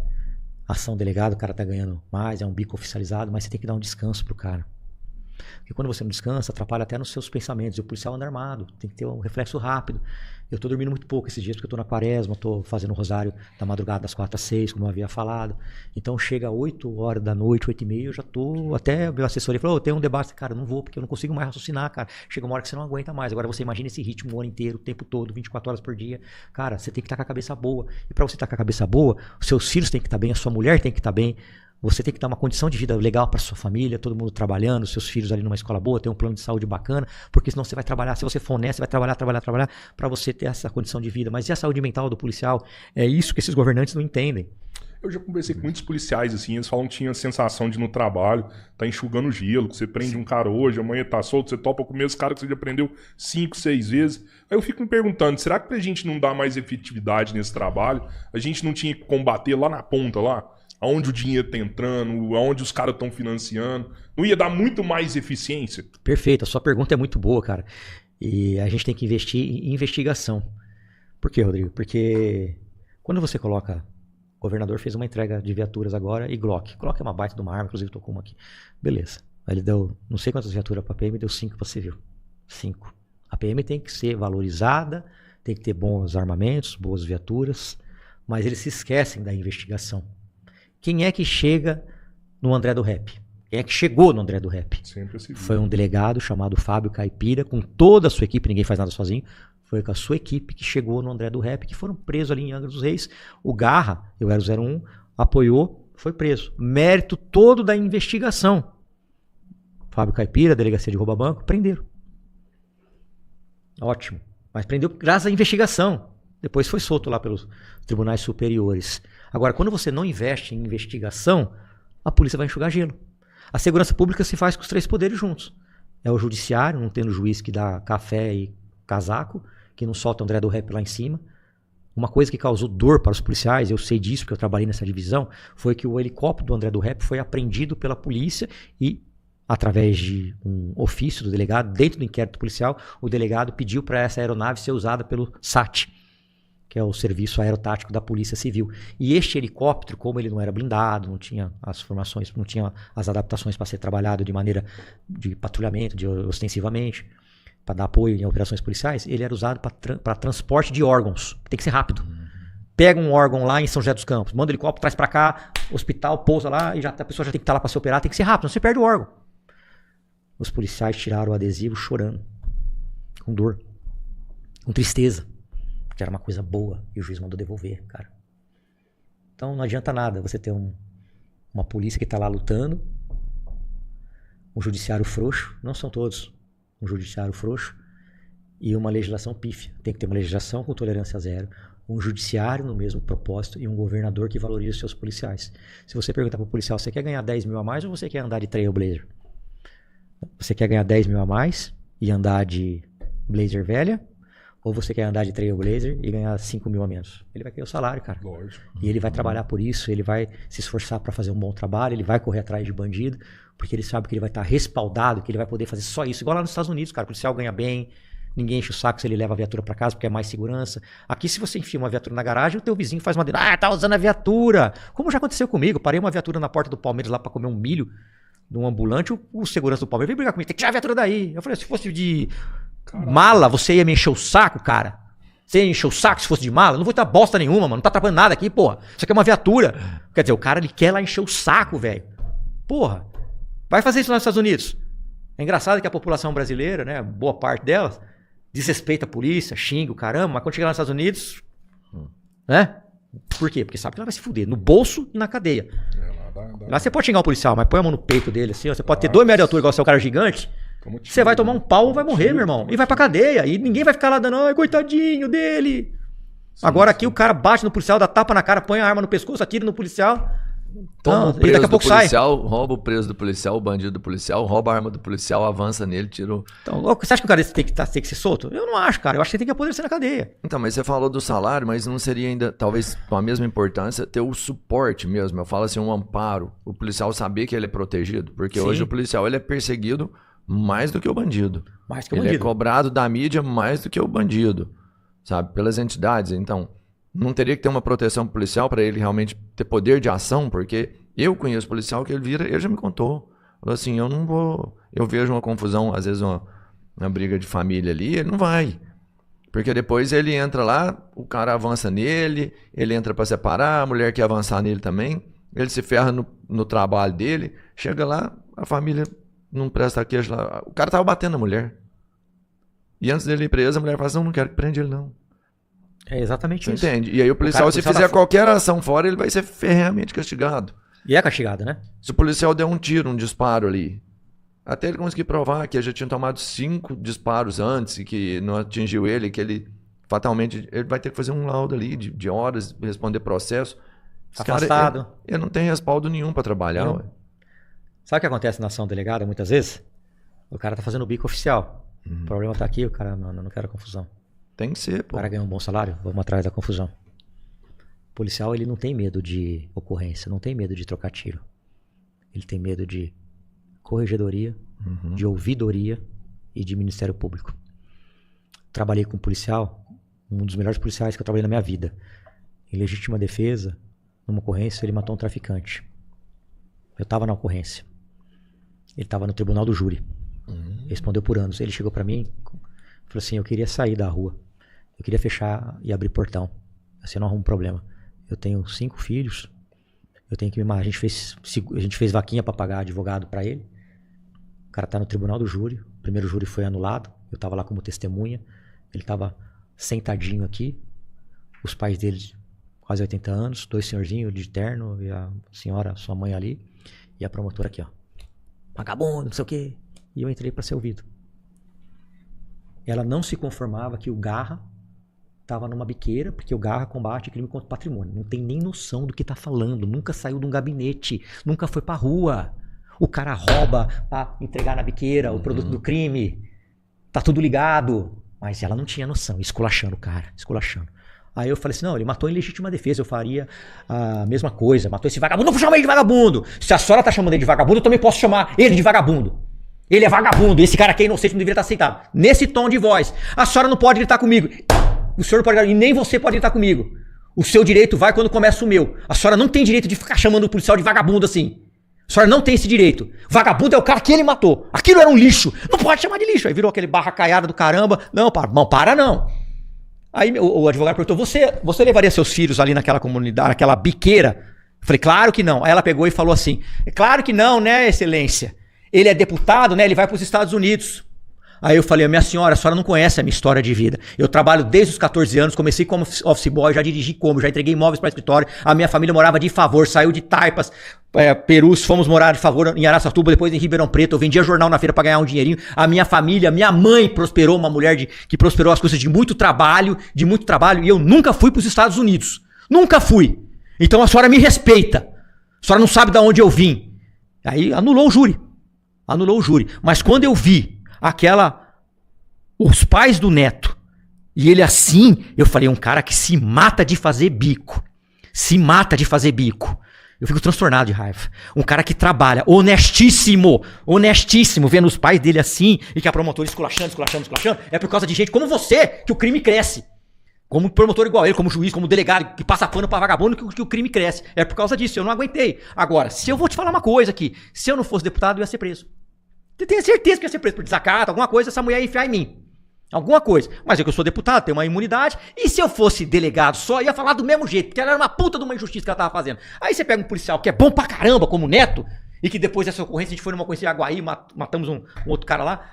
Ação delegado, o cara tá ganhando mais, é um bico oficializado, mas você tem que dar um descanso pro cara. Porque quando você não descansa, atrapalha até nos seus pensamentos. E o policial anda armado, tem que ter um reflexo rápido. Eu tô dormindo muito pouco esses dias, porque eu tô na quaresma, tô fazendo o rosário da madrugada das 4 às 6, como eu havia falado. Então chega 8 horas da noite, 8h30, eu já tô... Até meu assessor falou, tem um debate. Cara, não vou, porque eu não consigo mais raciocinar, cara. Chega uma hora que você não aguenta mais. Agora você imagina esse ritmo o ano inteiro, o tempo todo, 24 horas por dia. Cara, você tem que estar com a cabeça boa. E pra você estar com a cabeça boa, os seus filhos têm que estar bem, a sua mulher tem que estar bem. Você tem que dar uma condição de vida legal para sua família, todo mundo trabalhando, seus filhos ali numa escola boa, ter um plano de saúde bacana, porque senão você vai trabalhar, se você for honesto, você vai trabalhar para você ter essa condição de vida. Mas e a saúde mental do policial? É isso que esses governantes não entendem. Eu já conversei com muitos policiais, assim, eles falam que tinha a sensação de no trabalho, tá enxugando gelo, que você prende um cara hoje, amanhã tá solto, você topa com o mesmo cara que você já prendeu 5, 6 vezes. Aí eu fico me perguntando, será que pra gente não dar mais efetividade nesse trabalho, a gente não tinha que combater lá na ponta, lá? Aonde o dinheiro tá entrando, aonde os caras estão financiando. Não ia dar muito mais eficiência? Perfeito, a sua pergunta é muito boa, cara. E a gente tem que investir em investigação. Por quê, Rodrigo? Porque quando você coloca... O governador fez uma entrega de viaturas agora e Glock. Glock é uma baita de uma arma, inclusive tô com uma aqui. Beleza. Aí ele deu não sei quantas viaturas pra PM, deu 5 pra civil. 5. A PM tem que ser valorizada, tem que ter bons armamentos, boas viaturas, mas eles se esquecem da investigação. Quem é que chega no André do Rap? Quem é que chegou no André do Rap? Sempre se viu. Foi um delegado chamado Fábio Caipira, com toda a sua equipe, ninguém faz nada sozinho. Foi com a sua equipe que chegou no André do Rap, que foram presos ali em Angra dos Reis. O Garra, eu era o 01, apoiou, foi preso. Mérito todo da investigação. Fábio Caipira, delegacia de rouba banco, prenderam. Ótimo. Mas prendeu graças à investigação. Depois foi solto lá pelos tribunais superiores. Agora, quando você não investe em investigação, a polícia vai enxugar gelo. A segurança pública se faz com os 3 poderes juntos. É o judiciário, não tendo juiz que dá café e casaco, que não solta o André do Rap lá em cima. Uma coisa que causou dor para os policiais, eu sei disso porque eu trabalhei nessa divisão, foi que o helicóptero do André do Rap foi apreendido pela polícia e, através de um ofício do delegado, dentro do inquérito policial, o delegado pediu para essa aeronave ser usada pelo SAT, que é o Serviço Aerotático da Polícia Civil. E este helicóptero, como ele não era blindado, não tinha as formações, não tinha as adaptações para ser trabalhado de maneira de patrulhamento, ostensivamente, para dar apoio em operações policiais, ele era usado para transporte de órgãos. Tem que ser rápido. Pega um órgão lá em São José dos Campos, manda o helicóptero, traz para cá, hospital, pousa lá, e a pessoa já tem que estar lá para se operar, tem que ser rápido, senão você perde o órgão. Os policiais tiraram o adesivo chorando, com dor, com tristeza, porque era uma coisa boa e o juiz mandou devolver, cara. Então não adianta nada você ter uma polícia que está lá lutando, um judiciário frouxo, não são todos, um judiciário frouxo e uma legislação pífia. Tem que ter uma legislação com tolerância zero, um judiciário no mesmo propósito e um governador que valorize os seus policiais. Se você perguntar para o policial, você quer ganhar 10 mil a mais ou você quer andar de Trailblazer? Você quer ganhar 10 mil a mais e andar de Blazer velha? Ou você quer andar de Trailblazer e ganhar 5 mil a menos? Ele vai querer o salário, cara. Lógico. E ele vai trabalhar por isso, ele vai se esforçar para fazer um bom trabalho, ele vai correr atrás de bandido, porque ele sabe que ele vai estar respaldado, que ele vai poder fazer só isso. Igual lá nos Estados Unidos, cara, o policial ganha bem, ninguém enche o saco se ele leva a viatura para casa, porque é mais segurança. Aqui, se você enfia uma viatura na garagem, o teu vizinho faz uma dele. Ah, tá usando a viatura. Como já aconteceu comigo, parei uma viatura na porta do Palmeiras lá para comer um milho de um ambulante, o segurança do Palmeiras veio brigar comigo, tem que tirar a viatura daí. Eu falei, se fosse de mala, você ia me encher o saco, cara? Você ia encher o saco se fosse de mala? Eu não vou dar bosta nenhuma, mano. Não tá atrapalhando nada aqui, porra. Isso aqui é uma viatura. Quer dizer, o cara, ele quer lá encher o saco, velho. Porra. Vai fazer isso nos Estados Unidos. É engraçado que a população brasileira, né, boa parte delas, desrespeita a polícia, xinga o caramba, mas quando chega lá nos Estados Unidos, né? Por quê? Porque sabe que ela vai se fuder no bolso e na cadeia. Lá você pode xingar o policial, mas põe a mão no peito dele assim, ó, você pode ter 2 metros de altura igual você é o cara gigante, você vai tomar um pau, vai morrer, meu irmão, e vai pra cadeia, e ninguém vai ficar lá dando, ai, coitadinho dele. Agora aqui o cara bate no policial, dá tapa na cara, põe a arma no pescoço, atira no policial. Toma o e preso daqui a pouco do policial, rouba o preso do policial, o bandido do policial, rouba a arma do policial, avança nele, tira o... Então, você acha que o cara tem que ser solto? Eu não acho, cara. Eu acho que ele tem que apodrecer na cadeia. Então, mas você falou do salário, mas não seria ainda, talvez com a mesma importância, ter o suporte mesmo. Eu falo assim, um amparo. O policial saber que ele é protegido. Porque hoje o policial ele é perseguido mais do que o bandido. Mais que o bandido. Ele é bandido. cobrado da mídia mais do que o bandido, sabe? Pelas entidades. Então, não teria que ter uma proteção policial para ele realmente ter poder de ação, porque eu conheço policial que ele já me contou. Falou assim, eu não vou... Eu vejo uma confusão, às vezes uma briga de família ali, ele não vai. Porque depois ele entra lá, o cara avança nele, ele entra para separar, a mulher quer avançar nele também, ele se ferra no trabalho dele, chega lá, a família não presta queixa lá. O cara tava batendo na mulher. E antes dele ir preso, a mulher fala assim, não quero que prenda ele não. É exatamente Você isso. entende? E aí o policial, se fizer qualquer ação fora, ele vai ser ferreamente castigado. E é castigado, né? Se o policial der um tiro, um disparo ali, até ele conseguir provar que já tinha tomado 5 disparos antes e que não atingiu ele, que ele fatalmente, ele vai ter que fazer um laudo ali de horas, responder processo. Afastado. Ele não tem respaldo nenhum para trabalhar. Ué. Sabe o que acontece na ação delegada muitas vezes? O cara tá fazendo o bico oficial. O problema tá aqui, o cara não quer confusão. Tem que ser, pô. O cara ganha um bom salário, vamos atrás da confusão. O policial, ele não tem medo de ocorrência, não tem medo de trocar tiro. Ele tem medo de corregedoria, de ouvidoria e de Ministério Público. Trabalhei com um policial, um dos melhores policiais que eu trabalhei na minha vida. Em legítima defesa, numa ocorrência, ele matou um traficante. Eu estava na ocorrência. Ele estava no tribunal do júri. Respondeu por anos. Ele chegou para mim e falou assim, eu queria sair da rua. Eu queria fechar e abrir portão. Assim não arrumo problema. Eu tenho 5 filhos. Eu tenho que a gente fez vaquinha para pagar advogado para ele. O cara tá no tribunal do júri. O primeiro júri foi anulado. Eu tava lá como testemunha. Ele tava sentadinho aqui. Os pais dele, quase 80 anos. 2 senhorzinhos de terno. E a senhora, sua mãe ali. E a promotora aqui, ó. Vagabundo, não sei o quê. E eu entrei para ser ouvido. Ela não se conformava que o Garra estava numa biqueira, porque o Garra combate crime contra o patrimônio. Não tem nem noção do que tá falando. Nunca saiu de um gabinete. Nunca foi pra rua. O cara rouba pra entregar na biqueira o produto do crime. Tá tudo ligado. Mas ela não tinha noção, esculachando o cara, esculachando. Aí eu falei assim, não, ele matou em legítima defesa, eu faria a mesma coisa. Matou esse vagabundo, não vou chamar ele de vagabundo. Se a senhora tá chamando ele de vagabundo, eu também posso chamar ele de vagabundo. Ele é vagabundo, esse cara aqui é inocente, não deveria estar aceitado. Nesse tom de voz. A senhora não pode gritar comigo. O senhor não pode gritar, e nem você pode gritar comigo. O seu direito vai quando começa o meu. A senhora não tem direito de ficar chamando o policial de vagabundo assim. A senhora não tem esse direito. Vagabundo é o cara que ele matou. Aquilo era um lixo. Não pode chamar de lixo. Aí virou aquele barra caiada do caramba. Não, para não. Aí o advogado perguntou, você levaria seus filhos ali naquela comunidade, naquela biqueira? Eu falei, claro que não. Aí ela pegou e falou assim, é claro que não, né, excelência? Ele é deputado, né, ele vai para os Estados Unidos. Aí eu falei, minha senhora, a senhora não conhece a minha história de vida. Eu trabalho desde os 14 anos, comecei como office boy, já dirigi já entreguei imóveis para escritório. A minha família morava de favor, saiu de Taipas, Perus, fomos morar de favor em Araçatuba, depois em Ribeirão Preto. Eu vendia jornal na feira para ganhar um dinheirinho. A minha família, minha mãe prosperou, uma mulher que prosperou as coisas de muito trabalho, e eu nunca fui para os Estados Unidos. Nunca fui. Então a senhora me respeita. A senhora não sabe de onde eu vim. Aí anulou o júri. Mas quando eu vi os pais do neto, e ele assim, eu falei, um cara que se mata de fazer bico. Eu fico transtornado de raiva. Um cara que trabalha, honestíssimo, vendo os pais dele assim, e que a promotora esculachando, é por causa de gente como você que o crime cresce. Como promotor igual ele, como juiz, como delegado, que passa pano pra vagabundo, que o crime cresce. É por causa disso, eu não aguentei. Agora, se eu vou te falar uma coisa aqui, se eu não fosse deputado, eu ia ser preso. Você tem certeza que ia ser preso por desacato, alguma coisa, essa mulher ia enfiar em mim. Alguma coisa. Mas eu que eu sou deputado, tenho uma imunidade. E se eu fosse delegado só, ia falar do mesmo jeito, porque ela era uma puta de uma injustiça que ela tava fazendo. Aí você pega um policial que é bom pra caramba, como o Neto, e que depois dessa ocorrência, a gente foi numa ocorrência em Aguaí, matamos um outro cara lá,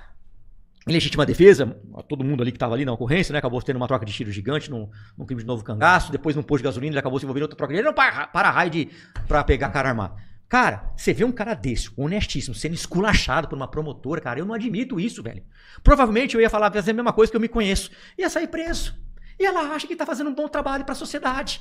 em legítima defesa, todo mundo ali que tava ali na ocorrência, né, acabou tendo uma troca de tiro gigante num crime de novo cangaço, depois num posto de gasolina, ele acabou se envolvendo em outra troca de tiro, não para raio pra pegar cara armado. Cara, você vê um cara desse, honestíssimo, sendo esculachado por uma promotora, cara, eu não admito isso, velho. Provavelmente eu ia fazer a mesma coisa que eu me conheço. Ia sair preso. E ela acha que tá fazendo um bom trabalho pra sociedade.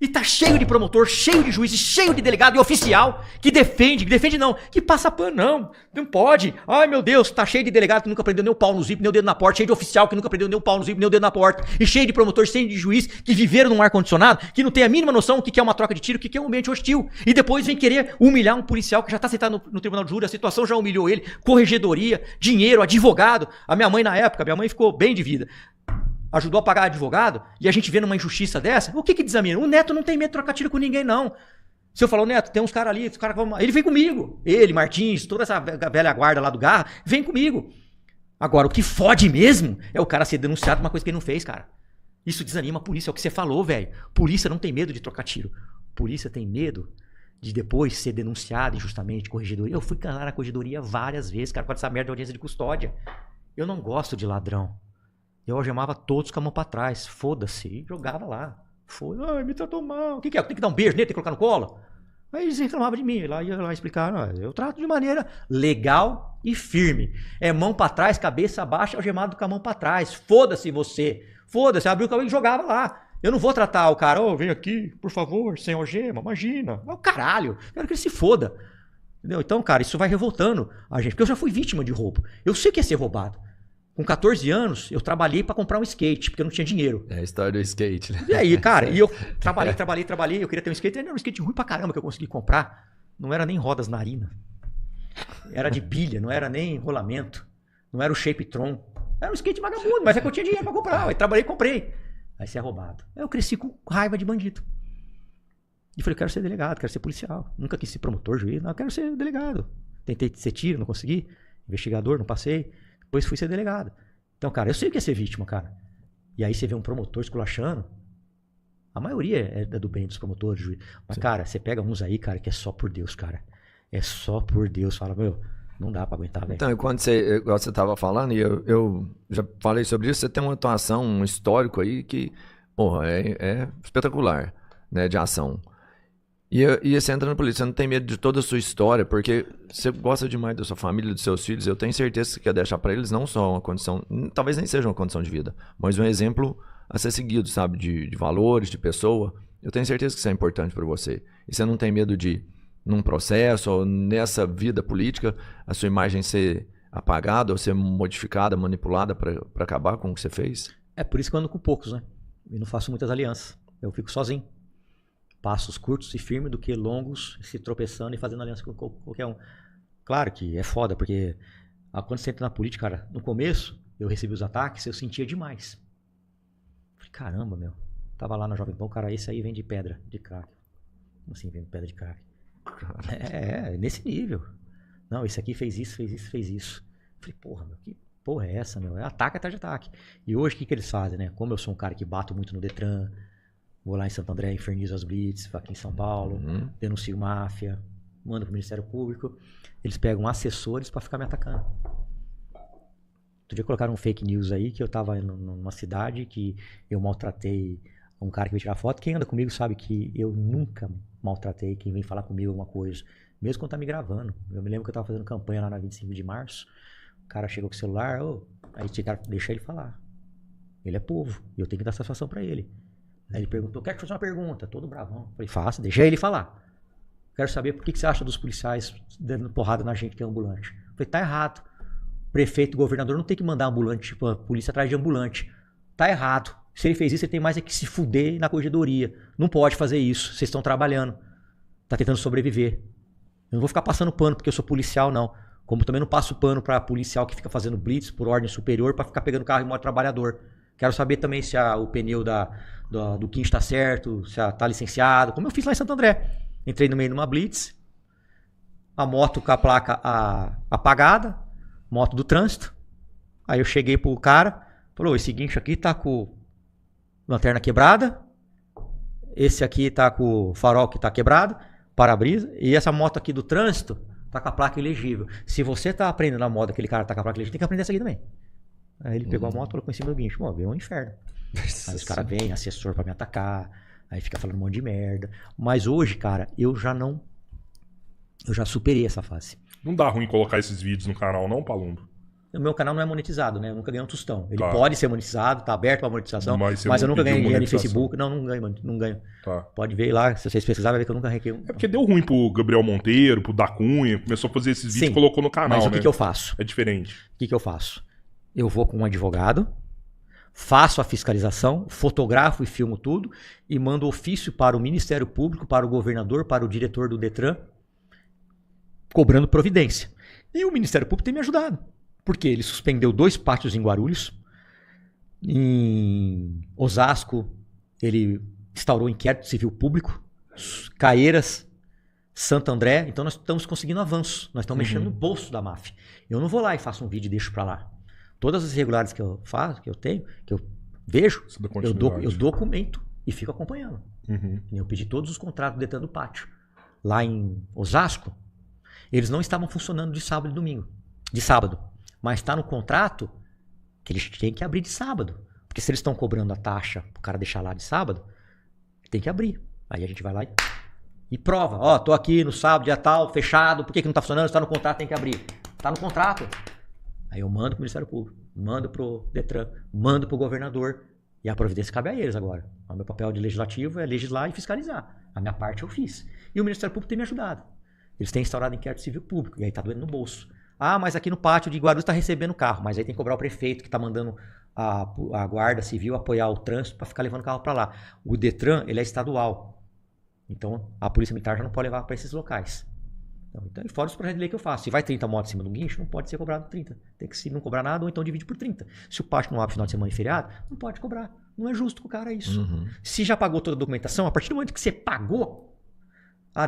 E tá cheio de promotor, cheio de juiz, cheio de delegado e oficial que defende não, que passa pano, não pode. Ai meu Deus, tá cheio de delegado que nunca prendeu nem o pau no zíper, nem o dedo na porta, cheio de oficial que nunca prendeu nem o pau no zíper, nem o dedo na porta, e cheio de promotor, cheio de juiz que viveram num ar-condicionado, que não tem a mínima noção do que é uma troca de tiro, o que é um ambiente hostil. E depois vem querer humilhar um policial que já tá sentado no tribunal de júri, a situação já humilhou ele, corregedoria, dinheiro, advogado. A minha mãe na época, ficou bem de vida. Ajudou a pagar advogado, e a gente vendo uma injustiça dessa, o que desamina? O Neto não tem medo de trocar tiro com ninguém, não. Se eu falar, Neto, tem uns caras ali, ele vem comigo. Ele, Martins, toda essa velha guarda lá do Garra, vem comigo. Agora, o que fode mesmo é o cara ser denunciado por uma coisa que ele não fez, cara. Isso desanima a polícia, é o que você falou, velho. Polícia não tem medo de trocar tiro. Polícia tem medo de depois ser denunciado injustamente, corregedoria. Eu fui lá na corregedoria várias vezes, cara, com essa merda de audiência de custódia. Eu não gosto de ladrão. Eu algemava todos com a mão pra trás. Foda-se. E jogava lá. Ai, me tratou mal. O que é? Tem que dar um beijo nele? Tem que colocar no colo? Aí eles reclamavam de mim. Ia lá explicar. Eu trato de maneira legal e firme. É mão pra trás, cabeça baixa, algemado com a mão pra trás. Foda-se você. Foda-se. Abriu o cabelo e jogava lá. Eu não vou tratar o cara. Vem aqui, por favor, sem algema. Imagina. É o caralho. Quero que ele se foda. Entendeu? Então, cara, isso vai revoltando a gente. Porque eu já fui vítima de roubo. Eu sei que é ser roubado. Com 14 anos, eu trabalhei pra comprar um skate, porque eu não tinha dinheiro. É a história do skate, né? E aí, cara, eu trabalhei, eu queria ter um skate, era um skate ruim pra caramba que eu consegui comprar. Não era nem rodas narina. Era de pilha, não era nem rolamento. Não era o Shape-Tron. Era um skate vagabundo, mas é que eu tinha dinheiro pra comprar. Aí trabalhei e comprei. Aí você é roubado. Aí eu cresci com raiva de bandido. E falei, quero ser delegado, quero ser policial. Nunca quis ser promotor, juiz, não, eu quero ser delegado. Tentei ser tiro, não consegui. Investigador, não passei. Depois fui ser delegado. Então, cara, eu sei o que é ser vítima, cara. E aí você vê um promotor esculachando. A maioria é do bem dos promotores, juiz. Mas, sim, cara, você pega uns aí, cara, que é só por Deus, cara. É só por Deus. Fala, não dá pra aguentar, velho. Então, quando você tava falando, e eu já falei sobre isso, você tem uma atuação, um histórico aí que, porra, é espetacular, né, de ação. E você entra na polícia, você não tem medo de toda a sua história, porque você gosta demais da sua família, dos seus filhos. Eu tenho certeza que você quer deixar para eles não só uma condição, talvez nem seja uma condição de vida, mas um exemplo a ser seguido, sabe, de valores, de pessoa. Eu tenho certeza que isso é importante para você. E você não tem medo de, num processo ou nessa vida política, a sua imagem ser apagada ou ser modificada, manipulada pra acabar com o que você fez? É por isso que eu ando com poucos, né? E não faço muitas alianças. Eu fico sozinho. Passos curtos e firmes do que longos, se tropeçando e fazendo aliança com qualquer um. Claro que é foda, porque quando você entra na política, cara, no começo, eu recebi os ataques, eu sentia demais. Falei, caramba, meu. Tava lá na Jovem Pan, cara, esse aí vende pedra de crack. Como assim, vende pedra de crack? Nesse nível. Não, esse aqui fez isso, fez isso, fez isso. Falei, porra, meu, que porra é essa, meu? É ataque atrás de ataque. E hoje, o que eles fazem, né? Como eu sou um cara que bato muito no Detran, vou lá em Santo André, infernizo as blitz, aqui em São Paulo, denuncio máfia, mando pro Ministério Público, eles pegam assessores pra ficar me atacando. Outro dia colocaram um fake news aí, que eu tava numa cidade que eu maltratei um cara que veio tirar foto. Quem anda comigo sabe que eu nunca maltratei quem vem falar comigo alguma coisa, mesmo quando tá me gravando. Eu me lembro que eu tava fazendo campanha lá na 25 de março, o cara chegou com o celular, aí deixa ele falar. Ele é povo, e eu tenho que dar satisfação pra ele. Aí ele perguntou, quero fazer uma pergunta, todo bravão. Falei, faça, deixa ele falar. Quero saber por que você acha dos policiais dando porrada na gente que é ambulante. Falei, tá errado. Prefeito, governador não tem que mandar ambulante, tipo, a polícia atrás de ambulante. Tá errado. Se ele fez isso, ele tem mais é que se fuder na corregedoria. Não pode fazer isso. Vocês estão trabalhando. Tá tentando sobreviver. Eu não vou ficar passando pano porque eu sou policial, não. Como também não passo pano pra policial que fica fazendo blitz por ordem superior pra ficar pegando carro e moto trabalhador. Quero saber também se o pneu do Quinch tá certo, se tá licenciado. Como eu fiz lá em Santo André. Entrei no meio de uma blitz. A moto com a placa apagada. Moto do trânsito. Aí eu cheguei pro cara. Falou, esse guincho aqui tá com lanterna quebrada. Esse aqui tá com o farol que tá quebrado. Para-brisa. E essa moto aqui do trânsito tá com a placa ilegível. Se você tá aprendendo a moda, aquele cara tá com a placa ilegível, tem que aprender essa aqui também. Aí ele pegou a moto e colocou em cima do guincho. Pô, veio um inferno. Aí os caras vêm, assessor pra me atacar. Aí fica falando um monte de merda. Mas hoje, cara, eu já superei essa fase. Não dá ruim colocar esses vídeos no canal, não, Palumbo? O meu canal não é monetizado, né? Eu nunca ganhei um tostão. Ele pode ser monetizado, tá aberto pra monetização, Mas eu nunca ganhei dinheiro em Facebook. Não ganho, não ganho. Tá. Pode ver lá, se vocês pesquisarem, vai ver que eu nunca arranquei um. É porque deu ruim pro Gabriel Monteiro, pro Da Cunha, começou a fazer esses vídeos e colocou no canal, mas o né? que eu faço? É diferente. O que eu faço? Eu vou com um advogado, faço a fiscalização, fotografo e filmo tudo e mando ofício para o Ministério Público, para o governador, para o diretor do Detran, cobrando providência. E o Ministério Público tem me ajudado. Porque ele suspendeu 2 pátios em Guarulhos. Em Osasco, ele instaurou inquérito civil público. Caieiras, Santo André. Então nós estamos conseguindo avanços. Nós estamos mexendo no bolso da máfia. Eu não vou lá e faço um vídeo e deixo pra lá. Todas as irregularidades que eu faço, que eu tenho, que eu vejo, eu documento e fico acompanhando. Eu pedi todos os contratos dentro do pátio. Lá em Osasco, eles não estavam funcionando de sábado e domingo. De sábado. Mas está no contrato que eles têm que abrir de sábado. Porque se eles estão cobrando a taxa pro cara deixar lá de sábado, tem que abrir. Aí a gente vai lá e prova. Ó, tô aqui no sábado, dia tal, fechado. Por que não tá funcionando? Está no contrato, tem que abrir. Tá no contrato. Aí eu mando pro Ministério Público, mando pro Detran, mando pro governador. E a providência cabe a eles agora. O meu papel de legislativo é legislar e fiscalizar. A minha parte eu fiz. E o Ministério Público tem me ajudado. Eles têm instaurado inquérito civil público. E aí tá doendo no bolso. Ah, mas aqui no pátio de Guarulhos está recebendo carro. Mas aí tem que cobrar o prefeito que está mandando a guarda civil apoiar o trânsito para ficar levando carro para lá. O Detran, ele é estadual. Então, a Polícia Militar já não pode levar para esses locais. Então, e fora os projetos de lei que eu faço. Se vai 30 motos em cima de um guincho, não pode ser cobrado 30. Tem que se não cobrar nada, ou então divide por 30. Se o pátio não abre final de semana e feriado, não pode cobrar. Não é justo com o cara isso. Se já pagou toda a documentação, a partir do momento que você pagou,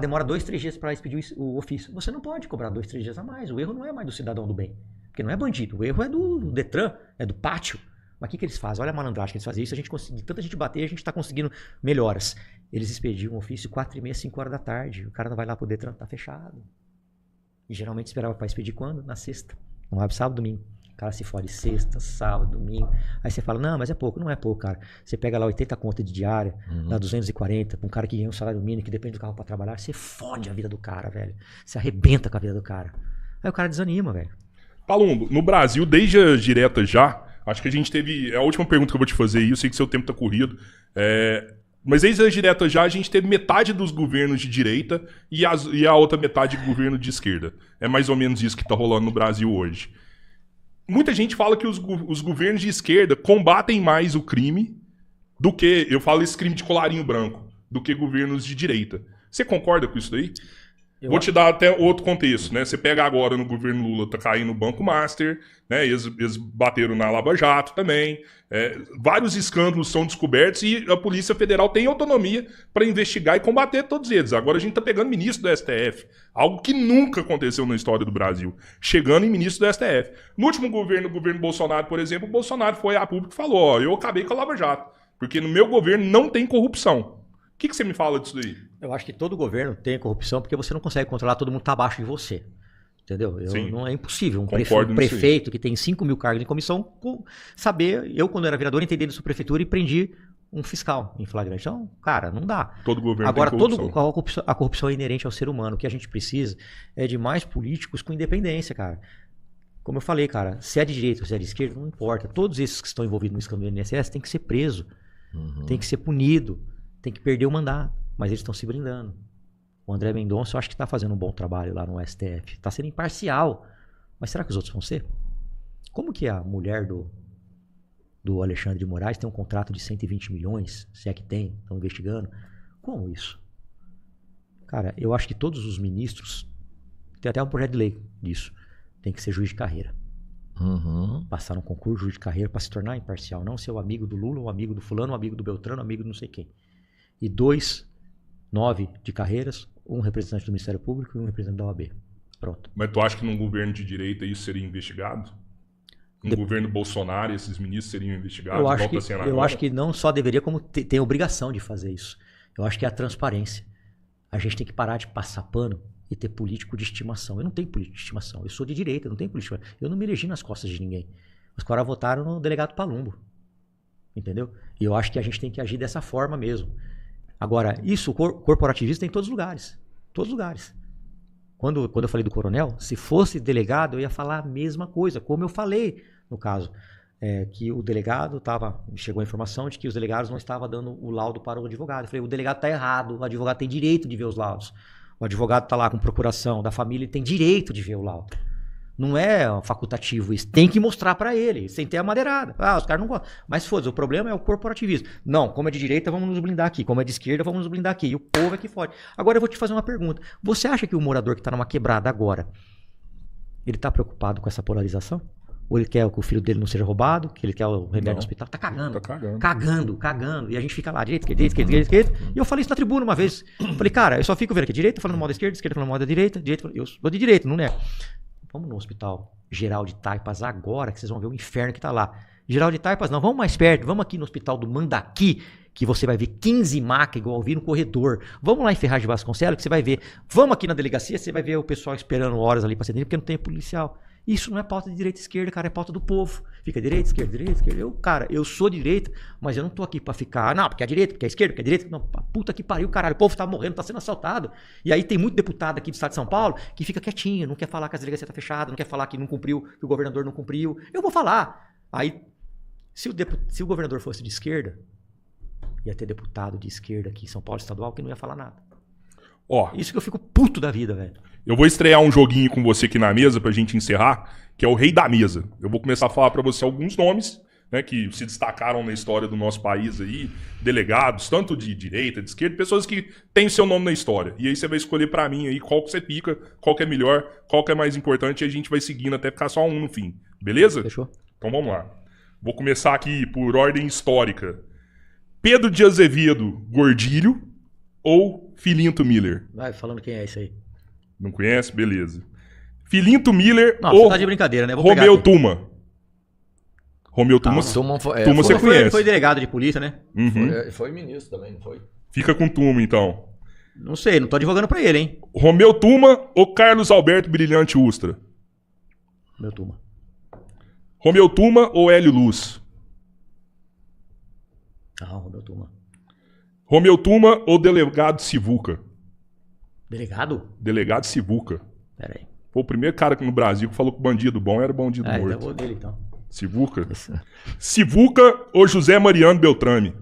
demora 2, 3 dias para expedir o ofício. Você não pode cobrar 2, 3 dias a mais. O erro não é mais do cidadão do bem. Porque não é bandido. O erro é do Detran, é do pátio. Mas o que eles fazem? Olha a malandragem que eles fazem. Isso a gente conseguiu, tanta gente bater, a gente está conseguindo melhoras. Eles expediam um ofício 4h30, 5 horas da tarde. O cara não vai lá pro Detran, tá fechado. E geralmente esperava para expedir quando? Na sexta. Não abre sábado, domingo. O cara se fode sexta, sábado, domingo. Aí você fala, não, mas é pouco. Não é pouco, cara. Você pega lá 80 contas de diária, dá 240, pra um cara que ganha um salário mínimo, que depende do carro pra trabalhar, você fode a vida do cara, velho. Você arrebenta com a vida do cara. Aí o cara desanima, velho. Palumbo, no Brasil, desde a direta já, acho que a gente teve... É a última pergunta que eu vou te fazer aí, eu sei que seu tempo tá corrido. Mas desde a direta já, a gente teve metade dos governos de direita e a outra metade de governo de esquerda. É mais ou menos isso que tá rolando no Brasil hoje. muita gente fala que os governos de esquerda combatem mais o crime do que, eu falo esse crime de colarinho branco, do que governos de direita. Você concorda com isso daí? Vou te dar até outro contexto, né? Você pega agora no governo Lula, tá caindo o Banco Master, né? Eles bateram na Lava Jato também. Vários escândalos são descobertos e a Polícia Federal tem autonomia para investigar e combater todos eles. Agora a gente tá pegando ministro do STF, algo que nunca aconteceu na história do Brasil, chegando em ministro do STF. No último governo, o governo Bolsonaro, por exemplo, o Bolsonaro foi a público e falou, ó, eu acabei com a Lava Jato, porque no meu governo não tem corrupção. O que você me fala disso daí? Eu acho que todo governo tem corrupção porque você não consegue controlar, todo mundo tá abaixo de você. Entendeu? Não é impossível. Um prefeito que tem 5 mil cargos em comissão saber, eu quando era vereador entendi da sua prefeitura e prendi um fiscal em flagrante. Então, cara, não dá. Todo governo agora, tem corrupção. A corrupção é inerente ao ser humano. O que a gente precisa é de mais políticos com independência, cara. Como eu falei, cara, se é de direita ou se é de esquerda, não importa. Todos esses que estão envolvidos no escândalo do INSS têm que ser preso, tem que ser punido. Tem que perder o mandato, mas eles estão se blindando. O André Mendonça, eu acho que está fazendo um bom trabalho lá no STF. Está sendo imparcial. Mas será que os outros vão ser? Como que a mulher do Alexandre de Moraes tem um contrato de 120 milhões, se é que tem, estão investigando? Como isso? Cara, eu acho que todos os ministros, tem até um projeto de lei disso, tem que ser juiz de carreira. Passar um concurso, juiz de carreira, para se tornar imparcial. Não ser o amigo do Lula, o amigo do fulano, o amigo do Beltrano, o amigo do não sei quem. E 9 de carreiras, um representante do Ministério Público e um representante da OAB. Pronto. Mas tu acha que num governo de direita isso seria investigado? No governo Bolsonaro, esses ministros seriam investigados? Eu acho que não só deveria, como tem obrigação de fazer isso. Eu acho que é a transparência. A gente tem que parar de passar pano e ter político de estimação. Eu não tenho político de estimação. Eu sou de direita, eu não tenho político. Eu não me elegi nas costas de ninguém. Os caras votaram no delegado Palumbo. Entendeu? E eu acho que a gente tem que agir dessa forma mesmo. Agora, isso, corporativismo tem em todos os lugares. Todos os lugares. Quando eu falei do coronel, se fosse delegado, eu ia falar a mesma coisa, como eu falei no caso. Que o delegado chegou a informação de que os delegados não estavam dando o laudo para o advogado. Eu falei, o delegado está errado, o advogado tem direito de ver os laudos. O advogado está lá com procuração da família, ele tem direito de ver o laudo. Não é facultativo isso. Tem que mostrar para ele, sem ter a madeirada. Os caras não gostam. Mas foda-se, o problema é o corporativismo. Não, como é de direita, vamos nos blindar aqui. Como é de esquerda, vamos nos blindar aqui. E o povo é que fode. Agora eu vou te fazer uma pergunta. Você acha que o morador que está numa quebrada agora, ele está preocupado com essa polarização? Ou ele quer que o filho dele não seja roubado, que ele quer o remédio no hospital? Tá cagando. Cagando. E a gente fica lá, direita. E eu falei isso na tribuna uma vez. Falei, cara, eu só fico vendo aqui, direita falando mal da esquerda falando mal da direita, eu sou de direita, não nego. Vamos no Hospital Geral de Taipas agora, que vocês vão ver o inferno que tá lá. Geral de Taipas não, vamos mais perto, vamos aqui no Hospital do Mandaqui, que você vai ver 15 macas igual eu vi no corredor. Vamos lá em Ferraz de Vasconcelos, que você vai ver. Vamos aqui na delegacia, você vai ver o pessoal esperando horas ali pra ser dentro, porque não tem policial. Isso não é pauta de direita e esquerda, cara, é pauta do povo. Fica direita, esquerda. Eu sou de direita, mas eu não tô aqui pra ficar, não, porque é direita, porque é esquerda, porque é direita. Não, puta que pariu, caralho, o povo tá morrendo, tá sendo assaltado. E aí tem muito deputado aqui do estado de São Paulo que fica quietinho, não quer falar que as delegacias tá fechada, não quer falar que não cumpriu, que o governador não cumpriu. Eu vou falar. Aí, se o governador fosse de esquerda, ia ter deputado de esquerda aqui em São Paulo estadual que não ia falar nada. Isso que eu fico puto da vida, velho. Eu vou estrear um joguinho com você aqui na mesa pra gente encerrar, que é o Rei da Mesa. Eu vou começar a falar pra você alguns nomes, né, que se destacaram na história do nosso país aí, delegados, tanto de direita, de esquerda, pessoas que têm seu nome na história. E aí você vai escolher pra mim aí qual que você pica, qual que é melhor, qual que é mais importante, e a gente vai seguindo até ficar só um no fim. Beleza? Fechou. Então vamos lá. Vou começar aqui por ordem histórica. Pedro de Azevedo Gordilho ou Filinto Miller? Vai falando quem é esse aí. Não conhece? Beleza. Filinto Miller não, ou você tá de brincadeira, né? Romeu Tuma? Romeu Tuma, Tuma você conhece. Foi delegado de polícia, né? Uhum. Foi ministro também, não foi? Fica com Tuma, então. Não sei, não tô advogando pra ele, hein? Romeu Tuma ou Carlos Alberto Brilhante Ustra? Romeu Tuma. Romeu Tuma ou Hélio Luz? Romeu Tuma. Romeu Tuma ou Delegado Sivuca? Delegado? Delegado Sivuca. Pera aí. Foi o primeiro cara no Brasil que falou que o bandido bom era o bandido morto. Então eu vou dele, então. Sivuca? Sivuca ou José Mariano Beltrame?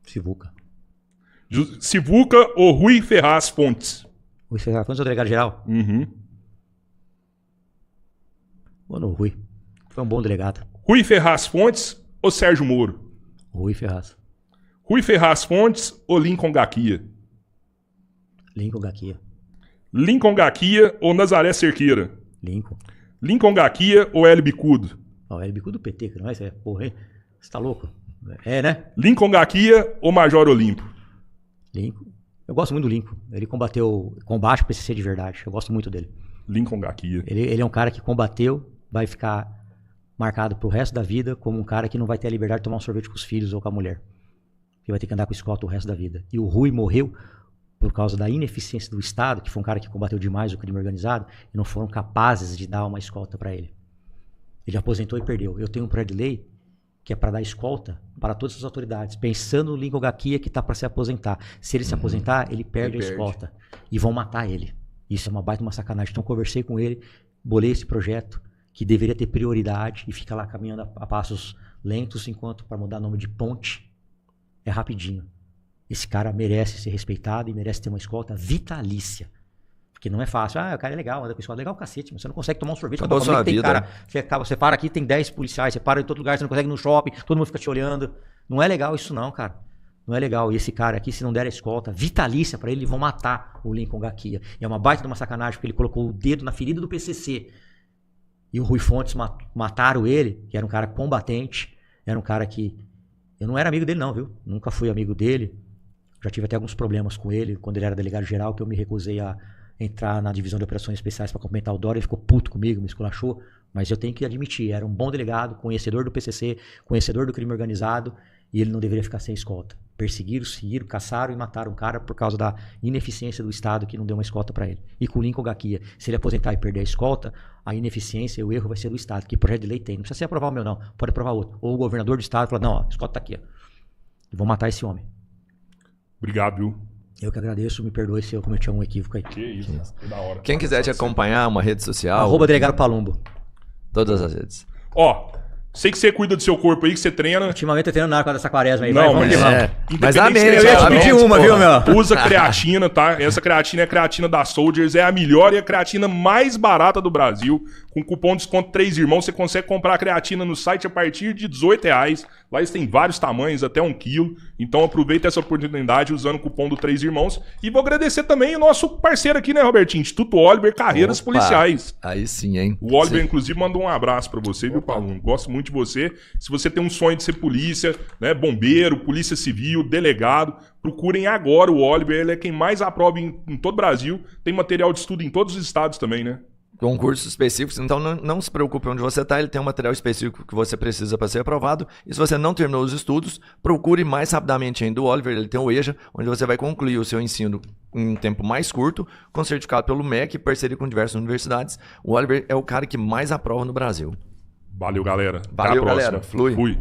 Sivuca. Sivuca ou Rui Ferraz Fontes? Rui Ferraz Fontes é o delegado geral? Uhum. Vou no Rui. Foi um bom delegado. Rui Ferraz Fontes ou Sérgio Moro? Rui Ferraz. Rui Ferraz Fontes ou Lincoln Gaquia? Lincoln Gaquia. Lincoln Gaquia ou Nazaré Cerqueira? Lincoln. Lincoln Gaquia ou Hélio Bicudo? Ó, o bico do PT, que não é? Você é porra, hein? Você tá louco? É, né? Lincoln Gaquia ou Major Olimpo? Lincoln. Eu gosto muito do Lincoln. Ele combate o PCC de verdade. Eu gosto muito dele. Lincoln Gaquia. Ele é um cara que combateu, vai ficar marcado pro resto da vida como um cara que não vai ter a liberdade de tomar um sorvete com os filhos ou com a mulher. Que vai ter que andar com escolta o resto da vida. E o Rui morreu por causa da ineficiência do Estado, que foi um cara que combateu demais o crime organizado, e não foram capazes de dar uma escolta para ele. Ele aposentou e perdeu. Eu tenho um projeto de lei que é para dar escolta para todas as autoridades, pensando no Lincoln Gaquia que está para se aposentar. Se ele se aposentar, ele perde a escolta. E vão matar ele. Isso é uma baita uma sacanagem. Então, conversei com ele, bolei esse projeto, que deveria ter prioridade, e fica lá caminhando a passos lentos, enquanto para mudar nome de ponte é rapidinho. Esse cara merece ser respeitado e merece ter uma escolta vitalícia. Porque não é fácil. Ah, o cara é legal, anda com escolta. Legal, cacete, mas você não consegue tomar um sorvete. Acabou sua tem vida. Cara, você para aqui, tem 10 policiais, você para em todo lugar, você não consegue ir no shopping, todo mundo fica te olhando. Não é legal isso não, cara. Não é legal. E esse cara aqui, se não der a escolta vitalícia pra ele, vão matar o Lincoln Gaquia. E é uma baita de uma sacanagem, porque ele colocou o dedo na ferida do PCC. E o Rui Fontes mataram ele, que era um cara combatente, era um cara que... Eu não era amigo dele não, viu? Nunca fui amigo dele. Já tive até alguns problemas com ele, quando ele era delegado geral, que eu me recusei a entrar na divisão de operações especiais para complementar o Dória. Ele ficou puto comigo, me esculachou. Mas eu tenho que admitir, era um bom delegado, conhecedor do PCC, conhecedor do crime organizado, e ele não deveria ficar sem escolta. Perseguiram, seguiram, caçaram e mataram o cara por causa da ineficiência do Estado que não deu uma escolta para ele. E com o Lincoln Gaquia, se ele aposentar e perder a escolta, a ineficiência e o erro vai ser do Estado, que projeto de lei tem. Não precisa ser aprovar o meu não, pode aprovar outro. Ou o governador do Estado fala, não, ó, a escolta tá aqui. Ó. E vão matar esse homem. Obrigado, viu? Eu que agradeço, me perdoe se eu cometi algum equívoco aí. Que isso, que da hora. Quem quiser te acompanhar, uma rede social. @delegado Palumbo. Todas as redes. Ó, sei que você cuida do seu corpo aí, que você treina. Ultimamente eu treino nada por causa dessa quaresma aí. Não, vai, mas vamos. Mas a independente mente, se Eu ia te é pedir diabetes, uma, viu, meu? Usa creatina, tá? Essa creatina é a creatina da Soldiers, é a melhor e a creatina mais barata do Brasil. Com cupom de desconto 3 Irmãos, você consegue comprar a creatina no site a partir de R$18. Lá eles têm vários tamanhos, até 1 quilo. Então aproveita essa oportunidade usando o cupom do 3 Irmãos. E vou agradecer também o nosso parceiro aqui, né, Robertinho? Instituto Oliver Carreiras Opa, Policiais. Aí sim, hein? O Oliver, Sim. inclusive, mandou um abraço pra você, viu, Paulo? Gosto muito de você. Se você tem um sonho de ser polícia, né, bombeiro, polícia civil, delegado, procurem agora o Oliver. Ele é quem mais aprova em todo o Brasil. Tem material de estudo em todos os estados também, né? Concursos específicos, então não se preocupe onde você está, ele tem um material específico que você precisa para ser aprovado. E se você não terminou os estudos, procure mais rapidamente ainda o Oliver, ele tem o EJA, onde você vai concluir o seu ensino em um tempo mais curto, com certificado pelo MEC, parceria com diversas universidades. O Oliver é o cara que mais aprova no Brasil. Valeu, galera. Até a Valeu, próxima. galera. Flui. Fui.